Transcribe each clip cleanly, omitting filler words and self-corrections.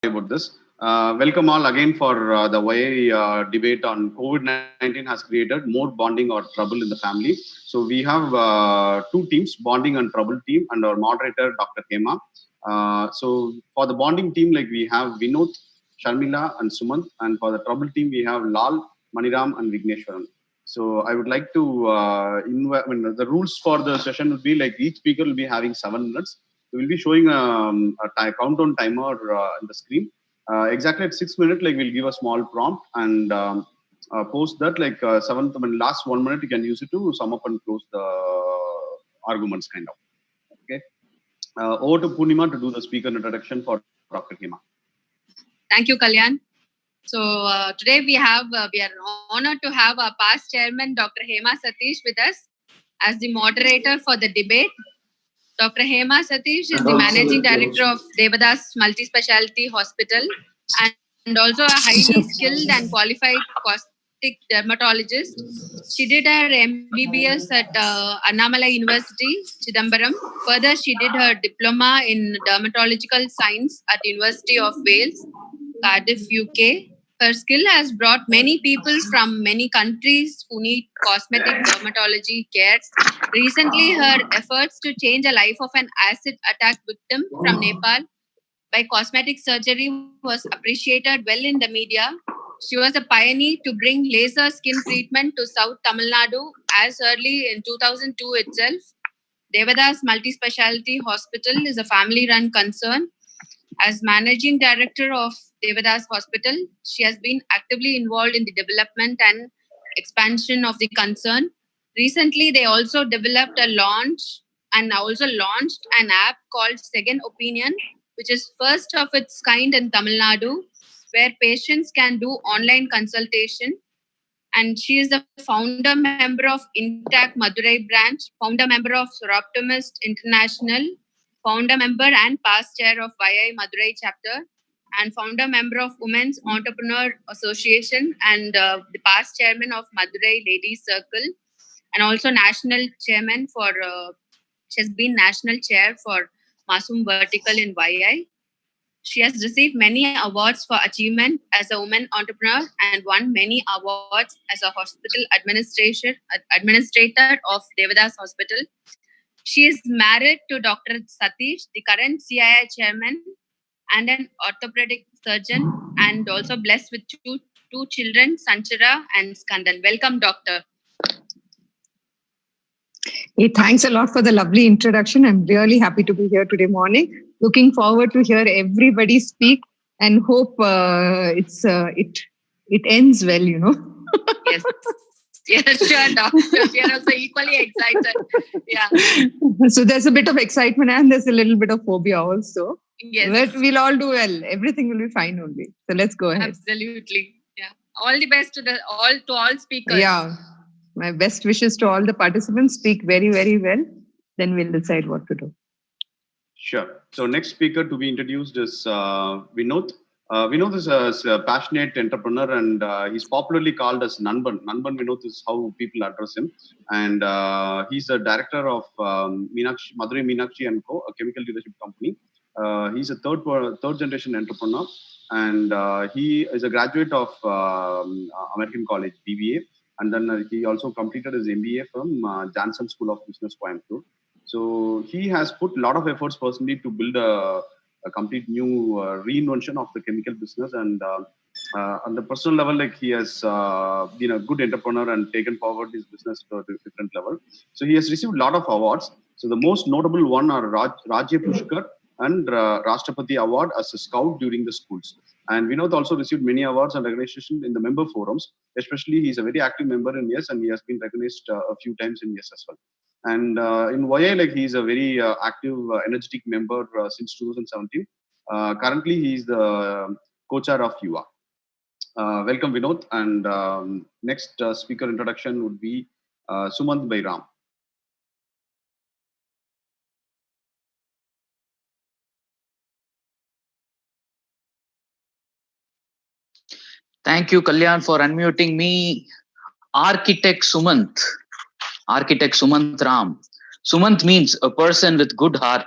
about this. Welcome all again for the YA debate on COVID-19 has created more bonding or trouble in the family. So we have two teams, bonding and trouble team, and our moderator, Dr. Hema. So for the bonding team, like we have Vinod, Sharmila, and Sumant, and for the trouble team, we have Lal, Maniram, and Vigneshwaran. So I would like to the rules for the session would be like each speaker will be having 7 minutes. We will be showing a countdown timer on the screen. Exactly at 6 minutes, like we'll give a small prompt and post that like last 1 minute you can use it to sum up and close the arguments kind of. Okay. Over to Purnima to do the speaker introduction for Dr. Hema. Thank you, Kalyan. So today we are honored to have our past chairman, Dr. Hema Satish, with us as the moderator for the debate. Dr. Hema Satish is the managing director of Devadas Multi-Speciality Hospital and also a highly skilled and qualified cosmetic dermatologist. She did her MBBS at Annamalai University, Chidambaram. Further, she did her diploma in dermatological science at University of Wales, Cardiff, UK. Her skill has brought many people from many countries who need cosmetic dermatology care. Recently, her efforts to change the life of an acid attack victim from Nepal by cosmetic surgery was appreciated well in the media. She was a pioneer to bring laser skin treatment to South Tamil Nadu as early in 2002 itself. Devadas Multi-Speciality Hospital is a family-run concern. As managing director of Devadas Hospital, she has been actively involved in the development and expansion of the concern. Recently, they also developed launched an app called Second Opinion, which is first of its kind in Tamil Nadu, where patients can do online consultation. And she is the founder member of Intact Madurai branch, founder member of Soroptimist International, founder member and past chair of YI Madurai chapter, and founder member of Women's Entrepreneur Association and the past chairman of Madurai Ladies Circle, and also national chairman for, she has been national chair for Masum Vertical in YI. She has received many awards for achievement as a woman entrepreneur and won many awards as a hospital administrator of Devadas Hospital. She is married to Dr. Satish, the current CII chairman, and an orthopedic surgeon, and also blessed with two children, Sanchara and Skandan. Welcome, doctor. Hey, thanks a lot for the lovely introduction. I'm really happy to be here today morning. Looking forward to hear everybody speak and hope it ends well, you know. Yes. Yes, sure, doctor. We are also equally excited. Yeah. So there's a bit of excitement and there's a little bit of phobia also. Yes. But we'll all do well. Everything will be fine only. So let's go ahead. Absolutely. Yeah. All the best to all speakers. Yeah. My best wishes to all the participants. Speak very, very well. Then we'll decide what to do. Sure. So next speaker to be introduced is Vinod. Vinod is a passionate entrepreneur and he's popularly called as Nanban. Nanban Vinod is how people address him. And he's a director of Madurai Meenakshi & Co., a chemical leadership company. He's a third generation entrepreneur. And he is a graduate of American College, BBA. And then he also completed his MBA from Janssen School of Business, Coimbatore. So he has put a lot of efforts personally to build a complete new reinvention of the chemical business. And on the personal level, like he has been a good entrepreneur and taken forward his business to a different level. So he has received a lot of awards. So the most notable one are Rajya Pushkar and Rashtrapati Award as a scout during the schools. And Vinod also received many awards and recognition in the member forums. Especially, he's a very active member in YES, and he has been recognized a few times in YES as well. And in YA, like he's a very active, energetic member since 2017. Currently, he's the co-chair of UA. Welcome, Vinod. And next speaker introduction would be Sumant Bairam. Thank you, Kalyan, for unmuting me. Architect Sumant Ram. Sumant means a person with good heart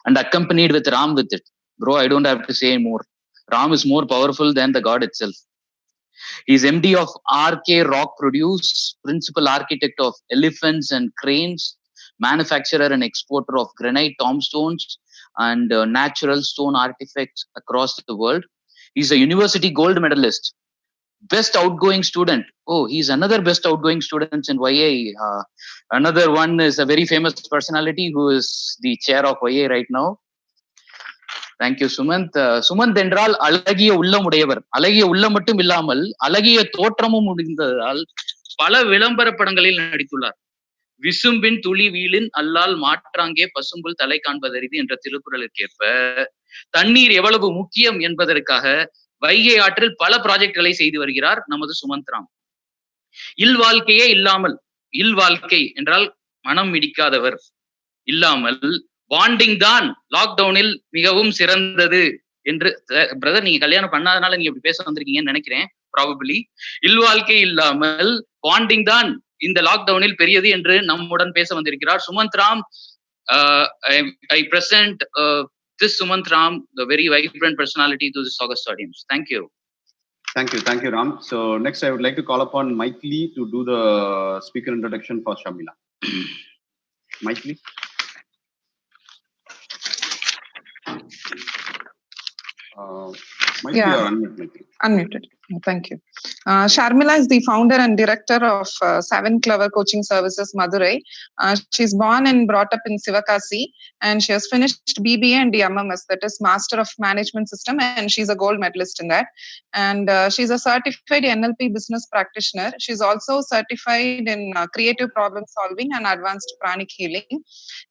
and accompanied with Ram with it. Bro, I don't have to say more. Ram is more powerful than the God itself. He's MD of RK Rock Produce, principal architect of elephants and cranes, manufacturer and exporter of granite tombstones and natural stone artifacts across the world. He's a university gold medalist, best outgoing student. Oh, he's another best outgoing student in YA. Another one is a very famous personality who is the chair of YA right now. Thank you Sumanth. Sumanth என்றால் அழகிய உள்ளம் உடையவர். அழகிய உள்ளம் மட்டும் இல்லாமல் அழகிய தோற்றமும் முடிந்ததால் பல விளம்பர படங்களில் நடித்துள்ளார். விசும்பின் துளி வீழின் அல்லால் மாற்றாங்கே பசும்புல் தலை காண்பதறிது என்ற திருக்குறளுக்கேற்ப தண்ணீர் எவ்வளவு முக்கியம் என்பதற்காக வைகை ஆற்றில் பல ப்ராஜெக்ட்களை செய்து வருகிறார் நமது சுமந்த் ராம். இல்வாழ்க்கையே இல்லாமல், இல்வாழ்க்கை என்றால் மனம் இடிக்காதவர் இல்லாமல் பாண்டிங் தான் லாக்டவுனில் மிகவும் சிறந்தது என்று. பிரதர், நீங்க கல்யாணம் பண்ணாதனால நீங்க இப்படி பேச வந்திருக்கீங்கன்னு நினைக்கிறேன். ப்ராபபிளி இல்வாழ்க்கை இல்லாமல் பாண்டிங் தான் இந்த லாக்டவுனில் பெரியது என்று நம்முடன் பேச வந்திருக்கிறார் Sumanth Ram. I present this Sumanth Ram, the very vibrant personality, to this august audience. Thank you. Thank you, Ram. So next, I would like to call upon Mike Lee to do the speaker introduction for Sharmila. Mike Lee. Mike, yeah. You are unmuted. Unmuted. Thank you. Sharmila is the founder and director of Seven Clever Coaching Services, Madurai. She's born and brought up in Sivakasi, and she has finished BBA and MMS, that is Master of Management System, and she's a gold medalist in that. And she's a certified NLP business practitioner. She's also certified in creative problem solving and advanced pranic healing.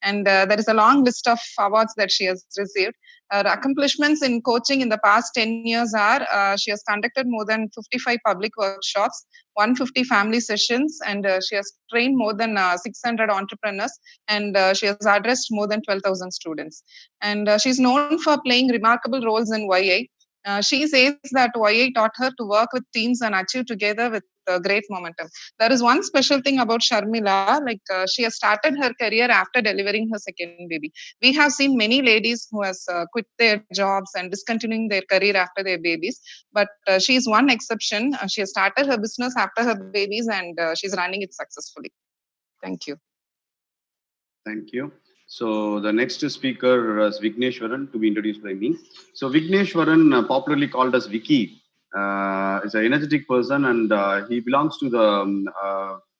And there is a long list of awards that she has received. Her accomplishments in coaching in the past 10 years are she has conducted more than 55 public workshops, 150 family sessions, and she has trained more than 600 entrepreneurs, and she has addressed more than 12,000 students. And she's known for playing remarkable roles in YA. She says that YA taught her to work with teams and achieve together with great momentum. There is one special thing about Sharmila, like she has started her career after delivering her second baby. We have seen many ladies who has quit their jobs and discontinuing their career after their babies, but she is one exception. She has started her business after her babies, and she's running it successfully. Thank you. Thank you. So the next speaker is Vigneshwaran, to be introduced by me. So Vigneshwaran, popularly called as Vicky, is an energetic person, and he belongs to the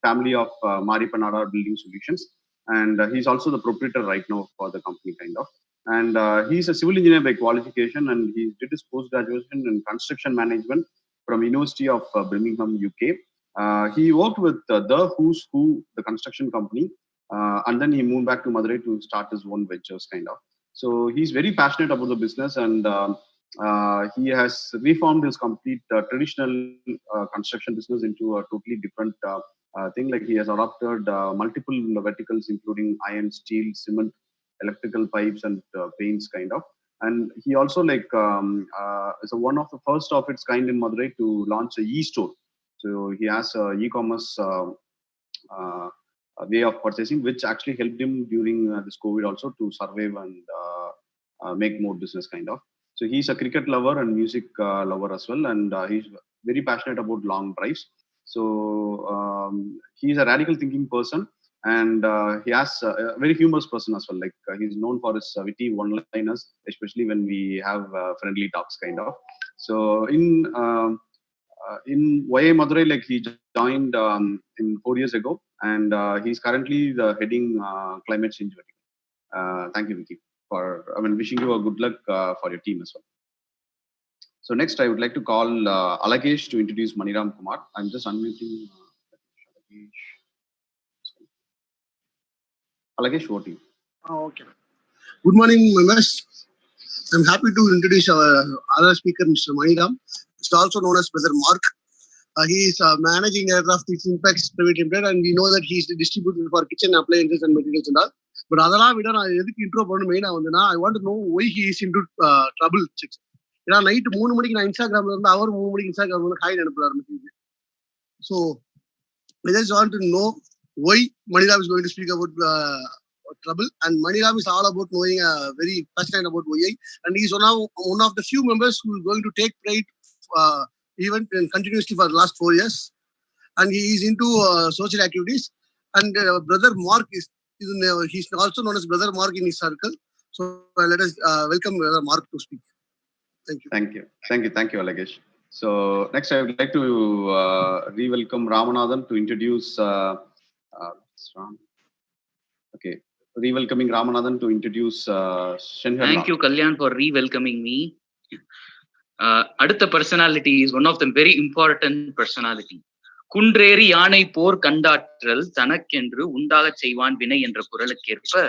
family of Maripanada Building Solutions, and he's also the proprietor right now for the company, kind of. And he's a civil engineer by qualification, and he did his post-graduation in construction management from University of Birmingham, UK. He worked with the Who's Who, the construction company, and then he moved back to Madurai to start his own ventures, kind of. So he's very passionate about the business, and he has reformed his complete traditional construction business into a totally different thing. Like, he has adopted multiple verticals, including iron, steel, cement, electrical pipes, and paints, kind of. And he also is one of the first of its kind in Madurai to launch a e-store. So he has e-commerce way of purchasing, which actually helped him during this COVID also to survive and make more business, kind of. So he's a cricket lover and music lover as well, and he's very passionate about long drives. So he's a radical thinking person, and he has a very humorous person as well. Like, he's known for his witty one-liners, especially when we have friendly talks, kind of. So in YA Madurai, like, he joined in 4 years ago, and he's currently the heading climate change vertical. Thank you, Vicky, for wishing you a good luck for your team as well. So next, I would like to call Alagesh to introduce Maniram Kumar. I'm just unmuting Alagesh. Over to you. Okay. Good morning, members. I'm happy to introduce our other speaker, Mr. Maniram. He's also known as Brother Mark. He is managing director of the Impex Private Limited, and we know that he is the distributor for kitchen appliances and materials and all. But அதெல்லாம் விட நான் எதுக்கு intro பண்ண மெயினா வந்துன்னா, I want to know why he is into trouble checks. ஏன்னா night 3 மணிக்கு நான் இன்ஸ்டாகிராம்ல இருந்து அவர் 3 மணிக்கு இன்ஸ்டாகிராம்ல ஹாய் அனுப்ப ஆரம்பிச்சிருச்சு. So I just want to know why Maniram is going to speak about trouble. And Maniram is all about knowing very passionate about OI, and he is one of the few members who is going to take pride event and continuously for the last 4 years. And he is into social activities. And brother Mark he's also known as brother Mark in his circle. So let us welcome brother Mark to speak. Thank you. Thank you, Alagesh. So next, I would like to re-welcome Ramanathan to introduce. Re-welcoming Ramanathan to introduce Shenhar. Thank you, Kalyan, for re-welcoming me. Adutha personality is one of the very important personality. குன்றேறி யானை போர் கண்டாற்றல் தனக்கென்று உண்டாக செய்வான் வினை என்ற குறளுக்கேற்ப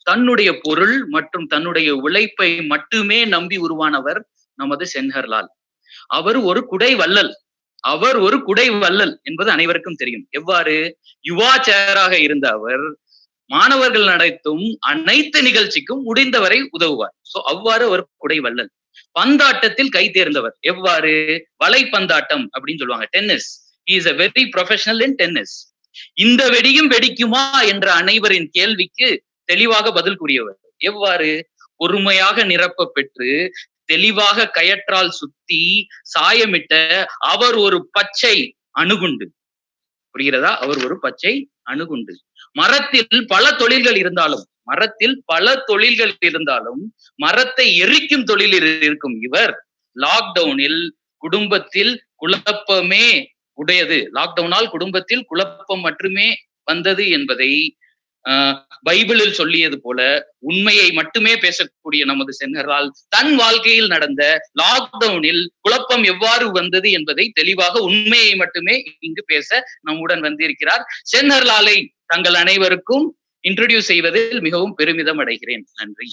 தன்னுடைய பொருள் மற்றும் தன்னுடைய உழைப்பை மட்டுமே நம்பி உருவானவர் நமது சென்ஹர்லால். அவர் ஒரு குடை வள்ளல் என்பது அனைவருக்கும் தெரியும். எவ்வாறு யுவா சேராக இருந்த அவர் மாணவர்கள் நடத்தும் அனைத்து நிகழ்ச்சிக்கும் முடிந்தவரை உதவுவார். சோ அவ்வாறு ஒரு குடை வள்ளல். பந்தாட்டத்தில் கை தேர்ந்தவர். எவ்வாறு? வலை பந்தாட்டம் அப்படின்னு சொல்லுவாங்க, tennis. He is a very professional in tennis. இந்த வெடியும் வெடிக்குமா என்ற அனைவரின் கேள்விக்கு தெளிவாக பதில் கூறியவர். எவ்வாறு? பொறுமையாக நிரப்ப பெற்று தெளிவாக கயற்றால் சுத்தி சாயமிட்ட அவர் ஒரு பச்சை அணுகுண்டு. புரிகிறதா? அவர் ஒரு பச்சை அணுகுண்டு. மரத்தில் பல தொழில்கள் இருந்தாலும் மரத்தை எரிக்கும் தொழிலில் இருக்கும் இவர் லாக்டவுனில் குடும்பத்தில் குழப்பமே உடையது. லாக்டவுனால் குடும்பத்தில் குழப்பம் மட்டுமே வந்தது என்பதை பைபிளில் சொல்லியது போல உண்மையை மட்டுமே பேசக்கூடிய நமது சென்ஹர்லால் தன் வாழ்க்கையில் நடந்த லாக்டவுனில் குழப்பம் எவ்வாறு வந்தது என்பதை தெளிவாக உண்மையை மட்டுமே இங்கு பேச நம்முடன் வந்திருக்கிறார். சென்ஹர்லாலை தங்கள் அனைவருக்கும் இன்ட்ரோடியூஸ் செய்வதில் மிகவும் பெருமிதம் அடைகிறேன். நன்றி.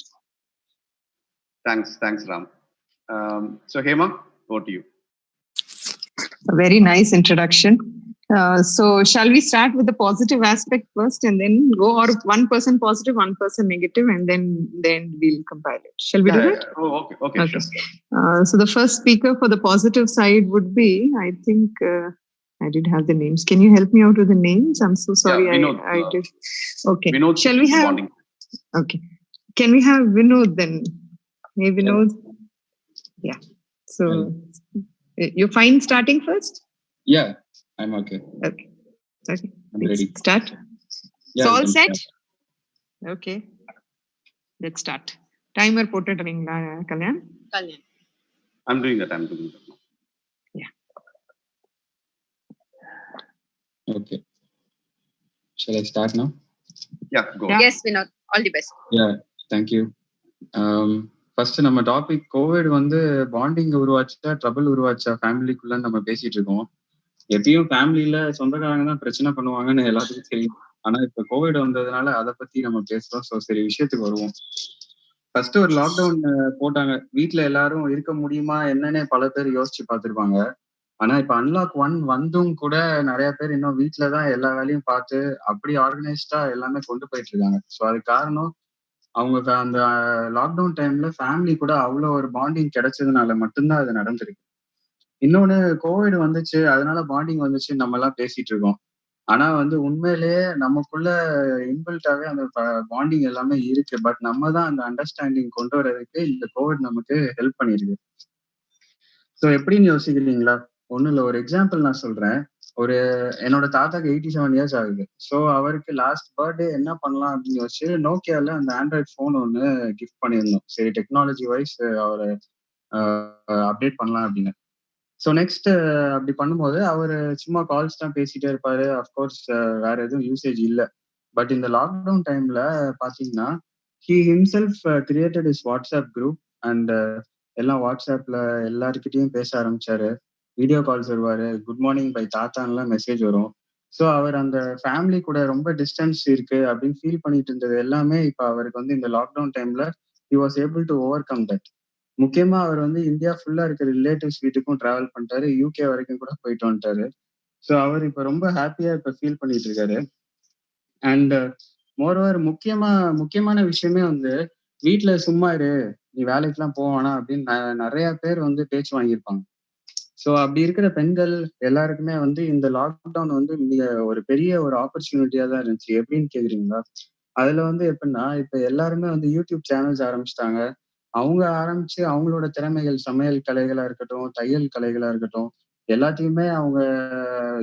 Thanks Ram. So Hema, over to you. A very nice introduction. So shall we start with the positive aspect first and then go, or 1% positive, 1% negative, and then we'll compile it? Shall we do that? Oh, okay. Sure. So the first speaker for the positive side would be, I think, I did have the names. Can you help me out with the names? I'm so sorry. Yeah, Vinod, I did. Okay. Vinod, shall we have? Morning. Okay. Can we have Vinod then? Hey, Vinod. Yeah. So you're fine starting first? Yeah, I'm okay. Okay. I'm ready. Start. Yeah, So all set? Okay. Let's start. Timer போட்டுட்டீங்களா Kalyan? I'm doing that. Yeah. Okay. Shall I start now? Yeah, go. Yes, Vinod. All the best. Yeah, thank you. First நம்ம topic Covid வந்து bonding உருவாச்சா trouble உருவாச்சா ஃபேமிலிக்குள்ள நம்ம பேசிட்டு இருக்கோம். எப்பயும் ஃபேமிலியில சொந்தக்காரங்க தான் பிரச்சனை பண்ணுவாங்கன்னு எல்லாத்துக்கும் தெரியும். ஆனா இப்ப கோவிட் வந்ததுனால அதை பத்தி நம்ம பேசுறோம். ஸோ சரி, விஷயத்துக்கு வருவோம். ஃபர்ஸ்ட் ஒரு லாக்டவுன் போட்டாங்க. வீட்டுல எல்லாரும் இருக்க முடியுமா என்னன்னு பல பேர் யோசிச்சு பார்த்திருப்பாங்க. ஆனா இப்ப அன்லாக் 1 வந்தும் கூட நிறைய பேர் இன்னும் வீட்டுலதான் எல்லா வேலையும் பார்த்து அப்படி ஆர்கனைஸ்டா எல்லாமே கொண்டு போயிட்டு இருக்காங்க. ஸோ அதுக்கு காரணம் அவங்க அந்த லாக்டவுன் டைம்ல ஃபேமிலி கூட அவ்வளோ ஒரு பாண்டிங் கிடைச்சதுனால மட்டும்தான் அது நடந்திருக்கு. இன்னொன்னு, கோவிட் வந்துச்சு அதனால பாண்டிங் வந்துச்சு நம்ம எல்லாம் பேசிட்டு இருக்கோம். ஆனா வந்து உண்மையிலேயே நமக்குள்ள இன்பில்ட்டாவே அந்த பாண்டிங் எல்லாமே இருக்கு. பட் நம்ம தான் அந்த அண்டர்ஸ்டாண்டிங் கொண்டு வர்றதுக்கு இந்த கோவிட் நமக்கு ஹெல்ப் பண்ணிருக்கு. ஸோ எப்படின்னு யோசிக்கிறீங்களா? ஒன்றும் இல்லை, ஒரு எக்ஸாம்பிள் நான் சொல்றேன். என்னோட தாத்தாக்கு 87 இயர்ஸ் ஆகுது. ஸோ அவருக்கு லாஸ்ட் பர்த்டே என்ன பண்ணலாம் அப்படின்னு யோசிச்சு நோக்கியால அந்த ஆண்ட்ராய்ட் ஃபோன் ஒன்று கிஃப்ட் பண்ணியிருந்தோம். சரி, டெக்னாலஜி வைஸ் அவரை அப்டேட் பண்ணலாம் அப்படின்னு. ஸோ நெக்ஸ்ட் அப்படி பண்ணும்போது அவர் சும்மா கால்ஸ் தான் பேசிட்டே இருப்பாரு. அஃப்கோர்ஸ் வேற எதுவும் யூசேஜ் இல்லை. பட் இந்த லாக்டவுன் டைம்ல பாத்தீங்கன்னா he himself created is WhatsApp group and எல்லாம் வாட்ஸ்அப்ல எல்லாருக்கிட்டையும் பேச ஆரம்பிச்சாரு. வீடியோ கால்ஸ் வருவாரு, குட் மார்னிங் பை தாத்தான்லாம் மெசேஜ் வரும். ஸோ அவர் அந்த ஃபேமிலி கூட ரொம்ப டிஸ்டன்ஸ் இருக்கு அப்படின்னு ஃபீல் பண்ணிட்டு இருந்தது எல்லாமே இப்போ அவருக்கு வந்து இந்த லாக்டவுன் டைம்ல he was able to over come that. முக்கியமா அவர் வந்து இந்தியா ஃபுல்லா இருக்கிற ரிலேட்டிவ்ஸ் வீட்டுக்கும் டிராவல் பண்ணிட்டாரு, யூகே வரைக்கும் கூட போயிட்டு வந்துட்டாரு. ஸோ அவர் இப்போ ரொம்ப ஹாப்பியா இப்போ ஃபீல் பண்ணிட்டு இருக்காரு. அண்ட் மோரோவர் முக்கியமான விஷயமே வந்து வீட்டுல சும்மா இரு, நீ வேலைக்கெல்லாம் போவானா அப்படின்னு நிறைய பேர் வந்து பேச்சு வாங்கியிருப்பாங்க. ஸோ அப்படி இருக்கிற பெண்கள் எல்லாருக்குமே வந்து இந்த லாக்டவுன் வந்து ஒரு பெரிய ஒரு ஆப்பர்ச்சுனிட்டியா தான் இருந்துச்சு. எப்படின்னு கேக்குறீங்களா? அதுல வந்து எப்படின்னா இப்ப எல்லாருமே வந்து யூடியூப் சேனல்ஸ் ஆரம்பிச்சிட்டாங்க. அவங்க ஆரம்பிச்சு அவங்களோட திறமைகள், சமையல் கலைகளா இருக்கட்டும், தையல் கலைகளா இருக்கட்டும், எல்லாத்தையுமே அவங்க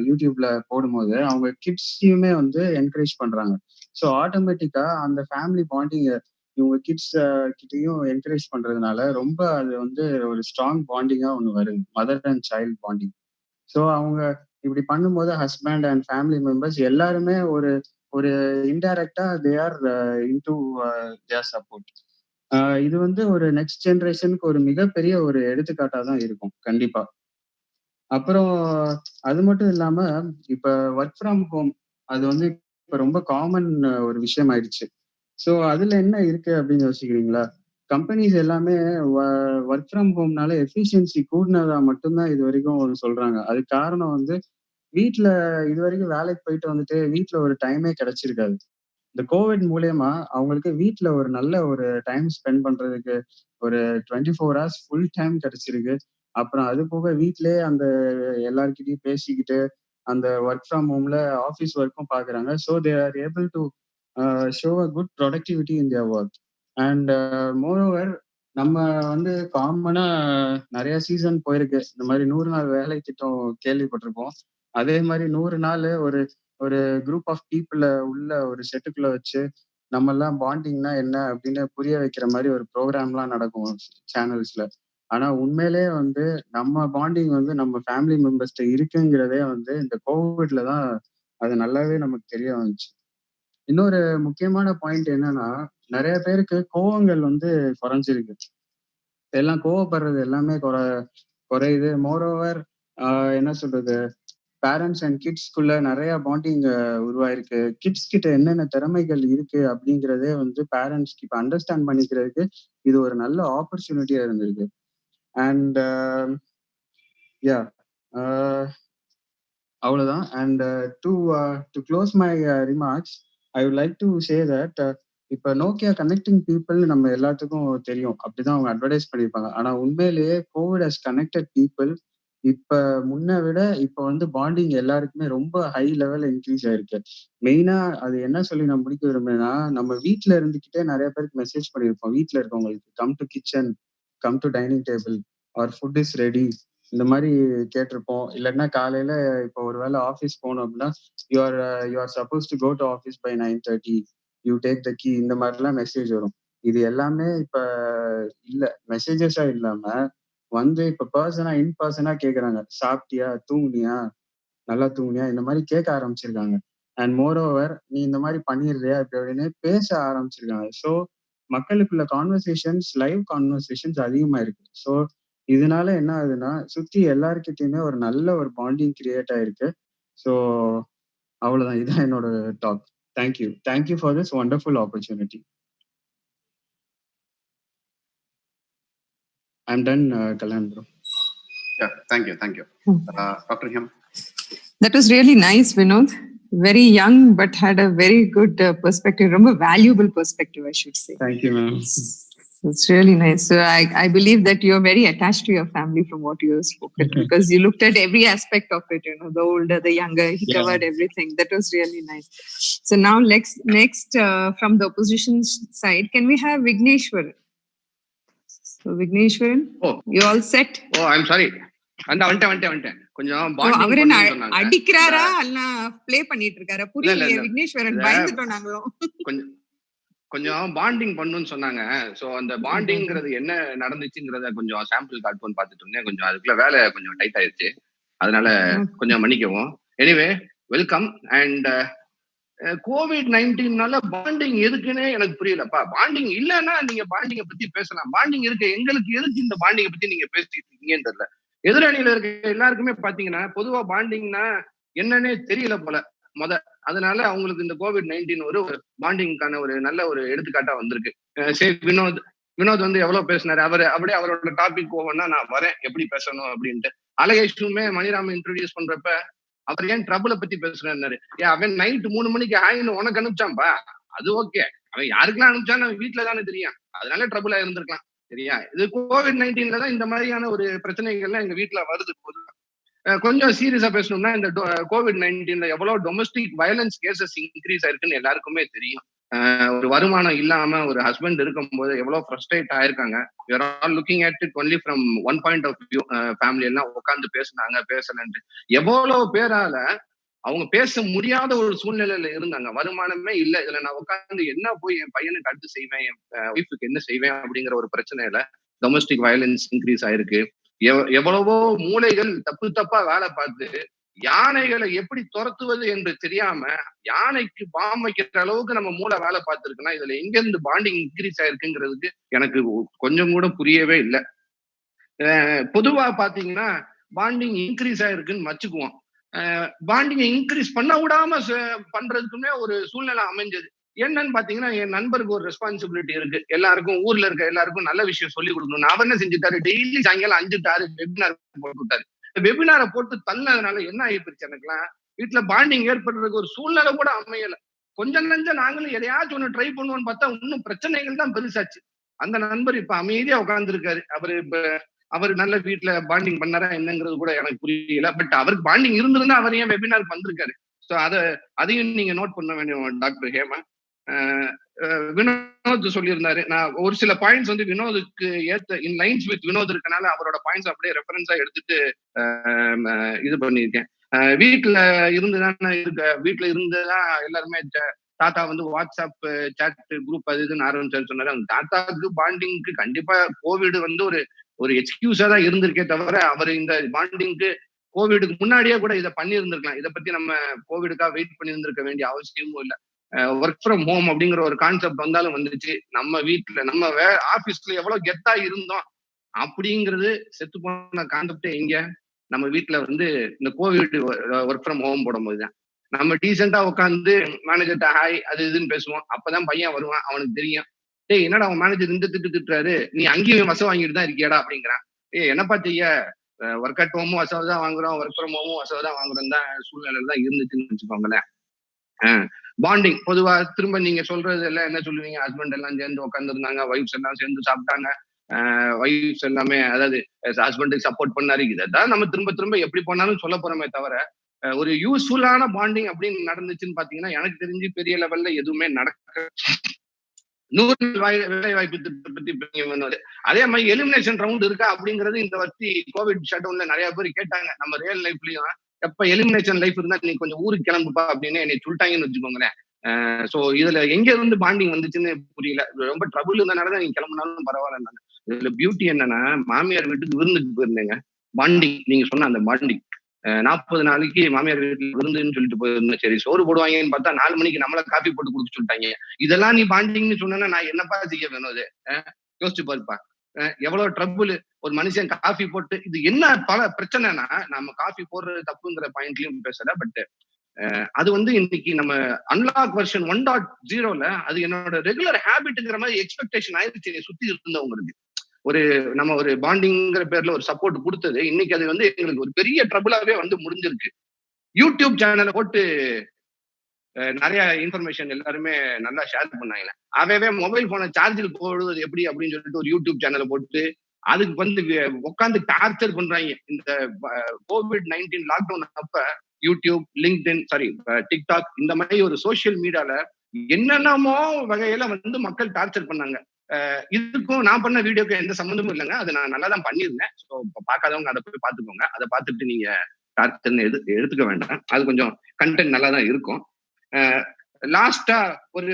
யூடியூப்ல போடும்போது அவங்க கிட்ஸையுமே வந்து என்கரேஜ் பண்றாங்க. ஸோ ஆட்டோமேட்டிக்கா அந்த ஃபேமிலி பாண்டிங் இவங்க கிட்ஸ் கிட்டயும் என்கரேஜ் பண்றதுனால ரொம்ப அது வந்து ஒரு ஸ்ட்ராங் பாண்டிங்கா ஒண்ணு வருது, mother and child bonding. So அவங்க இப்படி பண்ணும்போது ஹஸ்பண்ட் அண்ட் ஃபேமிலி மெம்பர்ஸ் எல்லாருமே ஒரு ஒரு இன்டைரக்டா they are into their support. இது வந்து ஒரு நெக்ஸ்ட் ஜெனரேஷனுக்கு ஒரு மிகப்பெரிய ஒரு எடுத்துக்காட்டா தான் இருக்கும் கண்டிப்பா. அப்புறம் அது மட்டும் இல்லாம இப்ப ஒர்க் ஃப்ரம் ஹோம் அது வந்து இப்ப ரொம்ப காமன் ஒரு விஷயம் ஆயிடுச்சு. ஸோ அதுல என்ன இருக்கு அப்படின்னு யோசிக்கிறீங்களா? கம்பெனிஸ் எல்லாமே ஒர்க் ஃப்ரம் ஹோம்னால எஃபிஷியன்சி கூடினதா மட்டும்தான் இது வரைக்கும் சொல்றாங்க. அதுக்கு காரணம் வந்து வீட்டுல இது வரைக்கும் வேலைக்கு போயிட்டு வந்துட்டு வீட்டுல ஒரு டைமே கிடைச்சிருக்காது. இந்த கோவிட் மூலியமா அவங்களுக்கு வீட்டுல ஒரு நல்ல ஒரு டைம் ஸ்பெண்ட் பண்றதுக்கு ஒரு 24 ஹவர்ஸ் ஃபுல் டைம் கிடைச்சிருக்கு. அப்புறம் அது போக வீட்லயே அந்த எல்லார்கிட்டயும் பேசிக்கிட்டு அந்த ஒர்க் ஃப்ரம் ஹோம்ல ஆஃபீஸ் ஒர்க்கும் பாக்குறாங்க. So they are able to show a good productivity in their work. And moreover நம்ம வந்து காமனா நிறைய சீசன் போயிருக்கு. இந்த மாதிரி 100 நாள் வேலை திட்டம் கேள்விப்பட்டிருப்போம். அதே மாதிரி 100 நாள் ஒரு ஒரு குரூப் ஆஃப் பீப்புள உள்ள ஒரு செட்டுக்குள்ள வச்சு நம்ம எல்லாம் பாண்டிங்னா என்ன அப்படின்னு புரிய வைக்கிற மாதிரி ஒரு ப்ரோக்ராம்லாம் நடக்கும் சேனல்ஸ்ல. ஆனா உண்மையிலேயே வந்து நம்ம பாண்டிங் வந்து நம்ம ஃபேமிலி மெம்பர்ஸ்ட இருக்குங்கிறதே வந்து இந்த கோவிட்ல தான் அது நல்லாவே நமக்கு தெரிய வந்துச்சு. இன்னொரு முக்கியமான பாயிண்ட் என்னன்னா, நிறைய பேருக்கு கோவங்கள் வந்து குறைஞ்சிருக்கு. எல்லாம் கோவப்படுறது எல்லாமே குறையுது. மோரோவர் என்ன சொல்றது, பேரண்ட்ஸ் அண்ட் கிட்ஸ்குள்ள நிறைய பாண்டிங் உருவாயிருக்கு. கிட்ஸ் கிட்ட என்னென்ன திறமைகள் இருக்கு அப்படிங்கிறதே வந்து பேரண்ட்ஸ்க்கு இப்ப அண்டர்ஸ்டாண்ட் பண்ணிக்கிறதுக்கு இது ஒரு நல்ல ஆப்பர்ச்சுனிட்டியா இருந்திருக்கு. அண்ட் யா அவ்வளவுதான். And to close my remarks, I would like to say that இப்ப நோக்கியா கனெக்டிங் பீப்புள் நம்ம எல்லாத்துக்கும் தெரியும், அப்படிதான் அவங்க அட்வர்டைஸ் பண்ணியிருப்பாங்க. ஆனா உண்மையிலேயே கோவிட் ஹஸ் கனெக்டட் பீப்புள். இப்ப முன்ன விட இப்ப வந்து பாண்டிங் எல்லாருக்குமே ரொம்ப ஹை லெவல் இன்க்ரீஸ் ஆயிருக்கு. மெயினா அது என்ன சொல்லி நான் முடிக்க விரும்புறேன்னா, நம்ம வீட்டுல இருந்துகிட்டே நிறைய பேருக்கு மெசேஜ் பண்ணியிருப்போம். வீட்டுல இருக்கவங்களுக்கு come to kitchen, come to dining table, our food is ready, இந்த மாதிரி கேட்டிருப்போம். இல்லைன்னா காலையில இப்போ ஒருவேளை ஆஃபீஸ் போகணும் அப்படின்னா you are supposed to go to office by 9:30, you take the key, இந்த மாதிரிலாம் மெசேஜ் வரும். இது எல்லாமே இப்ப இல்ல, மெசேஜஸா இல்லாம வந்து இப்ப இன் பர்சனா கேக்குறாங்க. சாப்பிட்டியா, தூங்குனியா, நல்லா தூங்குனியா, இந்த மாதிரி கேட்க ஆரம்பிச்சிருக்காங்க. அண்ட் மோரோவர் நீ இந்த மாதிரி பண்ணிடுறியா இப்படி அப்படின்னு பேச ஆரம்பிச்சிருக்காங்க. ஸோ மக்களுக்குள்ள லைவ் கான்வர்சேஷன்ஸ் அதிகமா இருக்கு. ஸோ இதனால என்ன ஆகுதுன்னா, சுத்தி எல்லார்கிட்டயுமே ஒரு நல்ல ஒரு பாண்டிங் கிரியேட் ஆயிருக்கு. ஸோ அவ்வளவுதான், இதுதான் என்னோட talk. Thank you for this wonderful opportunity. I'm done, Kalyan bro. Yeah, thank you. Dr. Hem. That was really nice, Vinod. Very young, but had a very good perspective, ரொம்ப valuable perspective, I should say. Thank you, ma'am. It's really nice. So I believe that you're very attached to your family from what you have spoken, because you looked at every aspect of it, the older, the younger, he covered everything. That was really nice. So now next from the opposition side, can we have Vigneshwar? So Vigneshwaran, you all set? Oh, I'm sorry. வந்துட்டேன். கொஞ்சம் bonding அவரே அடிக்கிறாரா அல்ல play பண்ணிட்டு இருக்காரா? புரியல விக்னேஸ்வரன், பயந்துட்டோம் நாங்களும். கொஞ்சம் bonding பண்ணுன்னு சொன்னாங்க. சோ அந்த பாண்டிங்கிறது என்ன நடந்துச்சுங்கிறத கொஞ்சம் சாம்பிள் காட்டுவோன்னு பார்த்துட்டு இருந்தேன். கொஞ்சம் அதுக்குள்ள வேலை கொஞ்சம் டைட் ஆயிடுச்சு, அதனால கொஞ்சம் மன்னிக்கவும். Anyway welcome. அண்ட் COVID-19னால பாண்டிங் எதுக்குன்னு எனக்கு புரியலப்பா. பாண்டிங் இல்லைன்னா நீங்க பாண்டிங்கை பத்தி பேசலாம். பாண்டிங் இருக்கு, எங்களுக்கு எதுக்கு இந்த பாண்டிங்கை பத்தி நீங்க பேசிட்டு இருக்கீங்கன்னு தெரியல. எதிரணியில இருக்க எல்லாருக்குமே பாத்தீங்கன்னா பொதுவா பாண்டிங்னா என்னன்னே தெரியல போல அதனால அவங்களுக்கு இந்த COVID-19 ஒரு பாண்டிங்கான ஒரு நல்ல ஒரு எடுத்துக்காட்டா வந்திருக்கு. சரி, வினோத் வந்து எவ்வளவு பேசினாரு, அப்படியே அவரோட டாபிக் போவோம்னா நான் வரேன் எப்படி பேசணும் அப்படின்ட்டு. அழகேஷுமே மணிராம இன்ட்ரோடியூஸ் பண்றப்ப அவர் ஏன் ட்ரபுளை பத்தி பேசுறாரு, அவன் நைட் 3 மணிக்கு ஹாய்னு உனக்கு அனுப்பிச்சான்பா, அது ஓகே. அவன் யாருக்கெல்லாம் அனுப்பிச்சான்னு அவன் வீட்டுல தானே தெரியும், அதனால ட்ரபுளா இருந்திருக்கலாம். சரியா? இது COVID-19ல தான் இந்த மாதிரியான ஒரு பிரச்சனைகள்லாம் எங்க வீட்டுல வருது. கொஞ்சம் சீரியஸா பேசணும்னா இந்த COVID-19ல எவ்வளவு டொமஸ்டிக் வயலன்ஸ் கேசஸ் இன்க்ரீஸ் ஆயிருக்குன்னு எல்லாருக்குமே தெரியும். ஒரு வருமானம் இல்லாம ஒரு ஹஸ்பண்ட் இருக்கும்போது எவ்வளவு ஃப்ரஸ்ட்ரேட் ஆயிருக்காங்க. we are all looking at it only from one point of view. Family எல்லாம் உட்காந்து பேசுனாங்க பேசலன்ட்டு எவ்வளவு பேரால அவங்க பேச முடியாத ஒரு சூழ்நிலையில இருந்தாங்க. வருமானமே இல்ல, இதுல நான் உட்காந்து என்ன போய் என் பையனுக்கு அடுத்து செய்வேன், என் ஒய்ஃபுக்கு என்ன செய்வேன் அப்படிங்கிற ஒரு பிரச்சனையில டொமஸ்டிக் வயலன்ஸ் இன்க்ரீஸ் ஆயிருக்கு. எவ்வளவோ மூளைகள் தப்பு தப்பா வேலை பார்த்து யானைகளை எப்படி துரத்துவது என்று தெரியாம யானைக்கு பாம் வைக்கிற அளவுக்கு நம்ம மூளை வேலை பார்த்துருக்குன்னா இதுல எங்க இருந்து பாண்டிங் இன்க்ரீஸ் ஆயிருக்குங்கிறதுக்கு எனக்கு கொஞ்சம் கூட புரியவே இல்லை. பொதுவா பாத்தீங்கன்னா பாண்டிங் இன்க்ரீஸ் ஆயிருக்குன்னு வச்சுக்குவோம். பாண்டிங்கை இன்க்ரீஸ் பண்ண விடாம பண்றதுக்குமே ஒரு சூழ்நிலை அமைஞ்சது. என்னன்னு பாத்தீங்கன்னா என் நண்பருக்கு ஒரு ரெஸ்பான்சிபிலிட்டி இருக்கு. எல்லாருக்கும் ஊர்ல இருக்க எல்லாருக்கும் நல்ல விஷயம் சொல்லி கொடுக்கணும். அவர் என்ன செஞ்சுட்டாரு, டெய்லி சாயங்காலம் 5 வெபினார் போட்டு விட்டாரு. வெபினாரை போட்டு தள்ளதுனால என்ன ஆயிடுச்சு, எனக்குலாம் வீட்டுல பாண்டிங் ஏற்படுறதுக்கு ஒரு சூழ்நிலை கூட அமையல. கொஞ்சம் நஞ்ச நாங்களும் எதையாச்சும் ஒண்ணு ட்ரை பண்ணுவோம்னு பார்த்தா இன்னும் பிரச்சனைகள் தான் பெருசாச்சு. அந்த நண்பர் இப்ப அமைதியா உட்கார்ந்துருக்காரு. அவர் நல்ல வீட்டுல பாண்டிங் பண்ணாரா என்னங்கிறது கூட எனக்கு புரியல. பட் அவருக்கு பாண்டிங் இருந்திருந்தா அவர் ஏன் வெபினாருக்கு வந்திருக்காரு. ஸோ அதையும் நீங்க நோட் பண்ண வேண்டிய டாக்டர் ஹேமா. வினோத் சொல்லியிருந்தாரு. நான் ஒரு சில பாயிண்ட்ஸ் வந்து வினோதுக்கு ஏத்த இன் லைன்ஸ் வித் வினோத் இருக்கனால அவரோட பாயிண்ட்ஸ் அப்படியே ரெஃபரன்ஸா எடுத்துட்டு இது பண்ணியிருக்கேன். வீட்டுல இருந்துதான் வீட்டுல இருந்துதான் எல்லாருமே தாத்தா வந்து வாட்ஸ்அப் சாட் குரூப் அது இதுன்னு ஆரம்பிச்சாரு சொன்னாரு. அவங்க தாத்தாவுக்கு பாண்டிங்க்கு கண்டிப்பா கோவிட் வந்து ஒரு எக்ஸ்கியூஸா தான் இருந்திருக்கே தவிர அவர் இந்த பாண்டிங்க்கு கோவிடுக்கு முன்னாடியே கூட இதை பண்ணியிருந்திருக்கலாம். இதை பத்தி நம்ம கோவிடுக்காக வெயிட் பண்ணி இருந்திருக்க வேண்டிய அவசியமும் இல்லை. ஒர்க் ஃப்ரம் ஹோம் அப்படிங்கிற ஒரு கான்செப்ட் வந்தாலும் வந்துச்சு. நம்ம வீட்டுல நம்ம ஆபீஸ்ல எவ்வளவு கெத்தா இருந்தோம் அப்படிங்கிறது செத்து போன கான்செப்டே எங்க நம்ம வீட்டுல வந்து இந்த கோவிட் ஒர்க் ஃப்ரம் ஹோம் போடும் போதுதான் நம்ம டீசெண்டா உட்காந்து மேனேஜர்கிட்ட ஹாய் அது இதுன்னு பேசுவோம். அப்பதான் பையன் வருவான், அவனுக்கு தெரியும், ஏய் என்னடா அவன் மேனேஜர் இந்த திட்டுறாரு, நீ அங்கேயும் வசம் வாங்கிட்டு தான் இருக்கியாடா அப்படிங்கிறான். என்னப்பா செய்ய, ஒர்க் அட் ஹோமும் வசதி தான் வாங்குறோம், ஒர்க் ஃப்ரம் ஹோமும் வசதி தான் வாங்குறோம் தான் சூழ்நிலை தான் இருந்துச்சுன்னு வச்சுக்கோங்களேன். பாண்டிங் பொதுவா திரும்ப நீங்க சொல்றது எல்லாம் என்ன சொல்லுவீங்க, ஹஸ்பண்ட் எல்லாம் சேர்ந்து உட்காந்துருந்தாங்க, ஒய்ஃப்ஸ் எல்லாம் சேர்ந்து சாப்பிட்டாங்க, ஒய்ஃப்ஸ் எல்லாமே அதாவது ஹஸ்பண்டுக்கு சப்போர்ட் பண்ணாரு. இதான் நம்ம திரும்ப திரும்ப எப்படி போனாலும் சொல்ல போறோமே தவிர ஒரு யூஸ்ஃபுல்லான பாண்டிங் அப்படின்னு நடந்துச்சுன்னு பாத்தீங்கன்னா எனக்கு தெரிஞ்சு பெரிய லெவல்ல எதுவுமே நடக்க. 100 வேலை வாய்ப்பு திட்டத்தை பத்தி அதே மாதிரி எலிமினேஷன் ரவுண்ட் இருக்கா அப்படிங்கிறது இந்த வருஷம் கோவிட் ஷட் டவுன்ல நிறைய பேர் கேட்டாங்க. நம்ம ரியல் லைஃப்லயும் எப்ப எலிமினேஷன் லைஃப் இருந்தா நீ கொஞ்சம் ஊருக்கு கிளம்புப்பா அப்படின்னு என்னை சொல்லிட்டாங்கன்னு வச்சுக்கோங்களேன். சோ இதுல எங்க இருந்து பாண்டிங் வந்துச்சுன்னு புரியல. ரொம்ப ட்ரபுள் இருந்தனாலதான் நீங்க கிளம்புனாலும் பரவாயில்ல. இதுல பியூட்டி என்னன்னா மாமியார் வீட்டுக்கு விருந்துக்கு போயிருந்தேங்க. பாண்டிங் நீங்க சொன்ன அந்த பாண்டிங் 40 நாளைக்கு மாமியார் வீட்டுல விருந்துன்னு சொல்லிட்டு போயிருந்தேன். சரி சோறு போடுவாங்கன்னு பார்த்தா 4 மணிக்கு நம்மள காஃபி போட்டு குடிச்சு சொல்லிட்டாங்க. இதெல்லாம் நீ பாண்டிங்னு சொன்னா நான் என்னப்பா செய்ய வேணும்? அது யோசிச்சு பாருப்பா, எவ்வளவு ட்ரபுள். ஒரு மனுஷன் காஃபி போட்டு இது என்ன பல பிரச்சனைனா நம்ம காஃபி போடுறது தப்புங்கிற பாயிண்ட்லயும் பேசல. பட் அது வந்து இன்னைக்கு நம்ம அன்லாக் வெர்ஷன் 1.0ல அது என்னோட ரெகுலர் ஹேபிட்ங்கிற மாதிரி எக்ஸ்பெக்டேஷன் ஆயிடுச்சு சுத்தி இருந்தவங்களுக்கு. நம்ம ஒரு பாண்டிங்கிற பேர்ல ஒரு சப்போர்ட் கொடுத்தது இன்னைக்கு அது வந்து எங்களுக்கு ஒரு பெரிய ட்ரபுளாவே வந்து முடிஞ்சிருக்கு. யூடியூப் சேனலை போட்டு நிறைய இன்ஃபர்மேஷன் எல்லாருமே நல்லா ஷேர் பண்ணாங்க. அவையவே மொபைல் போனை சார்ஜில் போடுவது எப்படி அப்படின்னு சொல்லிட்டு ஒரு யூடியூப் சேனலை போட்டு அதுக்கு வந்து உட்காந்து டார்ச்சர் பண்றாங்க. இந்த COVID-19 லாக்டவுன் அப்ப யூடியூப், லிங்க்டின், டிக்டாக் இந்த மாதிரி ஒரு சோசியல் மீடியால என்னென்னமோ வகையில வந்து மக்கள் டார்ச்சர் பண்ணாங்க. இதுக்கும் நான் பண்ண வீடியோக்கு எந்த சம்மந்தமும் இல்லைங்க. அது நான் நல்லா தான் பண்ணியிருந்தேன். ஸோ பார்க்காதவங்க அதை போய் பார்த்துக்கோங்க. அதை பார்த்துட்டு நீங்க டார்ச்சர்னு எடுத்துக்க வேண்டாம். அது கொஞ்சம் கண்டென்ட் நல்லா தான் இருக்கும். லாஸ்டா